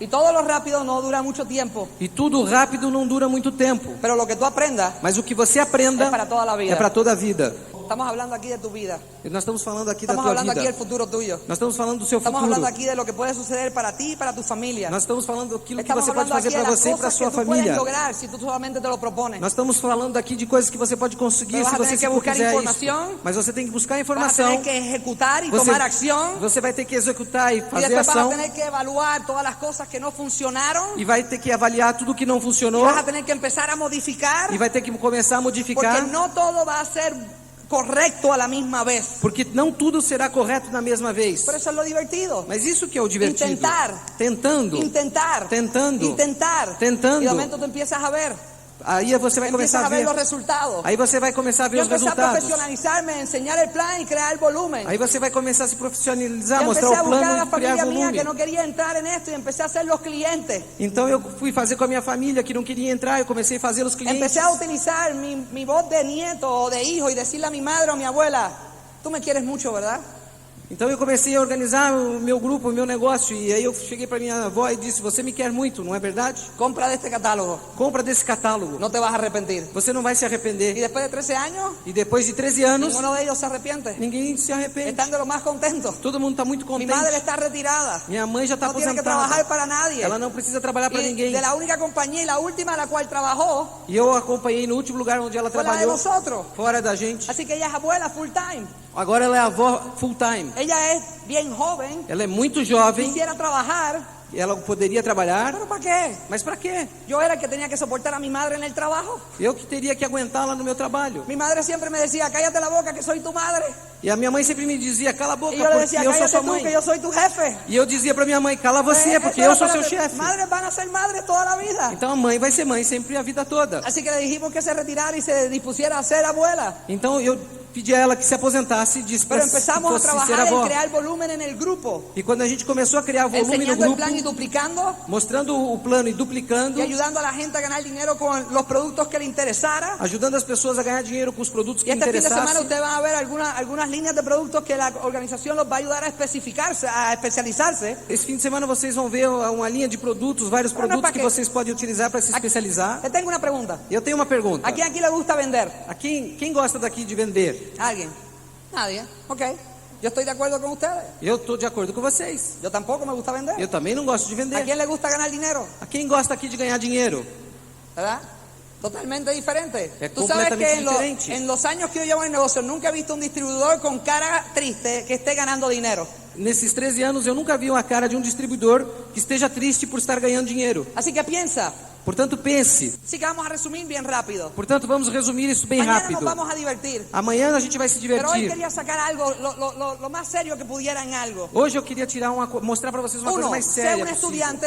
Speaker 3: Y todo lo rápido no dura mucho tiempo.
Speaker 4: E tudo rápido não dura muito tempo.
Speaker 3: Pero lo que tú aprendas
Speaker 4: Mas o que você aprenda
Speaker 3: es para toda la vida.
Speaker 4: é para toda a vida.
Speaker 3: Estamos hablando aquí de tu vida.
Speaker 4: E nós estamos falando aqui da
Speaker 3: Estamos
Speaker 4: tua
Speaker 3: hablando aquí del
Speaker 4: vida.
Speaker 3: futuro tuyo.
Speaker 4: Nós estamos falando do seu
Speaker 3: Estamos
Speaker 4: futuro.
Speaker 3: hablando aquí de lo que puede suceder para ti y para tu familia.
Speaker 4: Nós estamos falando daquilo que
Speaker 3: Estamos
Speaker 4: você pode
Speaker 3: hablando
Speaker 4: fazer
Speaker 3: aquí de
Speaker 4: para
Speaker 3: las
Speaker 4: você e para a
Speaker 3: cosas que
Speaker 4: sua
Speaker 3: tú puedes
Speaker 4: família.
Speaker 3: lograr si tú solamente te lo propones.
Speaker 4: Nós estamos falando aqui de coisas que você pode conseguir
Speaker 3: Mas
Speaker 4: se
Speaker 3: vas a
Speaker 4: você
Speaker 3: tener que
Speaker 4: se
Speaker 3: buscar
Speaker 4: quiser
Speaker 3: informação.
Speaker 4: isso. Mas você tem que buscar
Speaker 3: Vas a
Speaker 4: informação.
Speaker 3: tener que ejecutar y
Speaker 4: Você,
Speaker 3: tomar acción.
Speaker 4: você vai ter que executar e
Speaker 3: Y
Speaker 4: fazer
Speaker 3: después vas a
Speaker 4: ação.
Speaker 3: tener que evaluar todas las cosas que no funcionaron.
Speaker 4: E vai ter que avaliar tudo que não
Speaker 3: Y
Speaker 4: funcionou.
Speaker 3: vas a tener que empezar a modificar.
Speaker 4: E vai ter que começar a modificar.
Speaker 3: Porque no todo va a ser correcto a la misma vez.
Speaker 4: Porque não tudo será correto na mesma vez.
Speaker 3: Pero eso es lo divertido.
Speaker 4: Mas isso que é o divertido.
Speaker 3: Intentar.
Speaker 4: Tentando.
Speaker 3: Intentar.
Speaker 4: Tentando.
Speaker 3: Intentar.
Speaker 4: Tentando.
Speaker 3: Y de momento tú empiezas a ver.
Speaker 4: Aí você vai
Speaker 3: Empiezas
Speaker 4: começar
Speaker 3: a
Speaker 4: a
Speaker 3: ver
Speaker 4: ver.
Speaker 3: los resultados.
Speaker 4: Aí você vai começar a ver
Speaker 3: Yo
Speaker 4: os
Speaker 3: empecé a
Speaker 4: resultados.
Speaker 3: profesionalizarme, a enseñar el plan y crear volumen.
Speaker 4: Aí você vai começar a se profissionalizar,
Speaker 3: Yo
Speaker 4: mostrar
Speaker 3: empecé a
Speaker 4: o
Speaker 3: buscar a
Speaker 4: plano
Speaker 3: la
Speaker 4: e criar
Speaker 3: familia mía
Speaker 4: volume.
Speaker 3: que no quería entrar en esto y empecé a hacer los clientes.
Speaker 4: Então eu fui fazer com a minha família que não queria entrar, eu comecei a fazer os clientes.
Speaker 3: Empecé a utilizar mi voz de nieto o de hijo y decirle a mi madre o a mi abuela, tú me quieres mucho, ¿verdad?
Speaker 4: Então eu comecei a organizar o meu grupo, o meu negócio, e aí eu cheguei para minha avó e disse: você me quer muito, não é verdade?
Speaker 3: Compra de este catálogo,
Speaker 4: Compra desse catálogo,
Speaker 3: no te vas a arrepentir.
Speaker 4: você não vai se
Speaker 3: Y
Speaker 4: arrepender.
Speaker 3: después de 13 años,
Speaker 4: E depois de 13 anos,
Speaker 3: ninguno de ellos se arrepiente.
Speaker 4: ninguém se arrepende.
Speaker 3: Están de lo más contentos.
Speaker 4: Todo mundo está muito
Speaker 3: Mi
Speaker 4: contente.
Speaker 3: madre está retirada.
Speaker 4: Minha mãe já está
Speaker 3: No tiene que trabajar
Speaker 4: aposentada.
Speaker 3: para nadie.
Speaker 4: Ela não precisa trabalhar para
Speaker 3: Y
Speaker 4: ninguém.
Speaker 3: de la única compañía y la última a la cual trabajó
Speaker 4: E eu a acompanhei no último lugar onde ela
Speaker 3: fue la de
Speaker 4: trabalhou,
Speaker 3: nosotros.
Speaker 4: fora da gente.
Speaker 3: Así que ella es abuela full time.
Speaker 4: Agora ela é avó full time.
Speaker 3: Ella es bien joven,
Speaker 4: Ela é muito jovem,
Speaker 3: quisiera trabajar,
Speaker 4: ela poderia trabalhar,
Speaker 3: pero ¿para qué?
Speaker 4: mas para quê?
Speaker 3: Yo era el que tenía que soportar a mi madre en el trabajo.
Speaker 4: Eu que teria que aguentá-la no meu trabalho.
Speaker 3: Mi madre siempre me decía, cállate la boca que soy tu madre.
Speaker 4: E a minha mãe sempre me dizia: cala a boca,
Speaker 3: Y yo le
Speaker 4: porque
Speaker 3: decía,
Speaker 4: eu sou
Speaker 3: cállate
Speaker 4: sua
Speaker 3: tú
Speaker 4: mãe.
Speaker 3: que yo soy tu jefe.
Speaker 4: E eu dizia para minha mãe: cala você, porque
Speaker 3: Eso
Speaker 4: eu
Speaker 3: era
Speaker 4: sou
Speaker 3: para
Speaker 4: seu
Speaker 3: que
Speaker 4: chefe.
Speaker 3: Madres van a ser madres toda la vida.
Speaker 4: Então a mãe vai ser mãe sempre a vida toda.
Speaker 3: Así que le dijimos que se retirara y se dispusiera a ser abuela.
Speaker 4: Então eu pedi a ela que se aposentasse e disse
Speaker 3: Pero
Speaker 4: para que
Speaker 3: empezamos a
Speaker 4: fosse ser
Speaker 3: trabajar en
Speaker 4: avó.
Speaker 3: crear volumen en el grupo,
Speaker 4: E quando a gente começou a criar volume no
Speaker 3: enseñando el
Speaker 4: grupo,
Speaker 3: plan y duplicando
Speaker 4: mostrando o plano e duplicando,
Speaker 3: y ayudando a la gente a ganar dinero con los productos que le interesara.
Speaker 4: ajudando as pessoas a ganhar dinheiro com os produtos
Speaker 3: Y
Speaker 4: que
Speaker 3: este fin de semana
Speaker 4: interessassem.
Speaker 3: ustedes van a ver algunas líneas de productos que la organización los va a ayudar a especificarse, a especializarse.
Speaker 4: Esse fim de semana vocês vão ver uma linha de produtos, vários
Speaker 3: Pero no
Speaker 4: produtos
Speaker 3: para
Speaker 4: que
Speaker 3: quê?
Speaker 4: vocês podem utilizar para se especializar.
Speaker 3: Te tengo una pregunta.
Speaker 4: E eu tenho uma pergunta.
Speaker 3: ¿A quién aquí le gusta vender?
Speaker 4: A quem gosta daqui de vender?
Speaker 3: ¿Alguien? Nadie. Ok. Yo estoy de acuerdo con ustedes.
Speaker 4: Eu estou de acordo com vocês.
Speaker 3: Yo tampoco me gusta vender.
Speaker 4: Eu também não gosto de
Speaker 3: ¿A
Speaker 4: vender.
Speaker 3: quién le gusta ganar dinero?
Speaker 4: A quem gosta aqui de ganhar dinheiro?
Speaker 3: ¿Verdad? Totalmente diferente.
Speaker 4: Es
Speaker 3: Tú sabes que
Speaker 4: completamente diferente.
Speaker 3: en los años que yo llevo en el negocio nunca he visto un distribuidor con cara triste que esté ganando dinero.
Speaker 4: Nesses 13 anos eu nunca vi uma cara de um distribuidor que esteja triste por estar ganhando dinheiro.
Speaker 3: Así que piensa,
Speaker 4: Portanto, pense.
Speaker 3: Así que vamos a resumir bien rápido.
Speaker 4: Portanto, vamos resumir isso bem
Speaker 3: Mañana
Speaker 4: rápido.
Speaker 3: nos vamos a divertir.
Speaker 4: Amanhã a gente vai se
Speaker 3: Pero hoy
Speaker 4: divertir.
Speaker 3: quería sacar algo, lo más serio que pudiera en algo.
Speaker 4: Hoje eu queria mostrar para vocês uma coisa
Speaker 3: Uno,
Speaker 4: mais
Speaker 3: ser
Speaker 4: séria
Speaker 3: un
Speaker 4: possível.
Speaker 3: estudiante,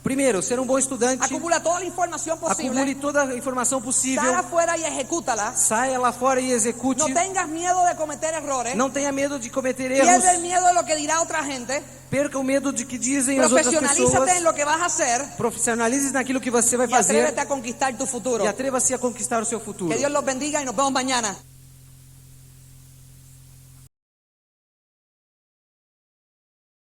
Speaker 4: Primeiro, ser um bom estudante.
Speaker 3: acumula toda la información
Speaker 4: Acumule
Speaker 3: posible,
Speaker 4: toda a informação possível.
Speaker 3: sal afuera y ejecútala.
Speaker 4: Saia lá fora e execute.
Speaker 3: No tengas miedo de cometer errores.
Speaker 4: Não tenha medo de cometer
Speaker 3: Pierde el
Speaker 4: erros.
Speaker 3: miedo de lo que dirá otra gente.
Speaker 4: Perca o medo de que dizem as outras
Speaker 3: Profesionalízate en
Speaker 4: pessoas.
Speaker 3: lo que vas a hacer
Speaker 4: Profissionalize naquilo que você vai
Speaker 3: y
Speaker 4: fazer.
Speaker 3: atrévete a conquistar tu futuro.
Speaker 4: E atreva-se a conquistar o seu futuro.
Speaker 3: Que Dios los bendiga y nos vemos mañana.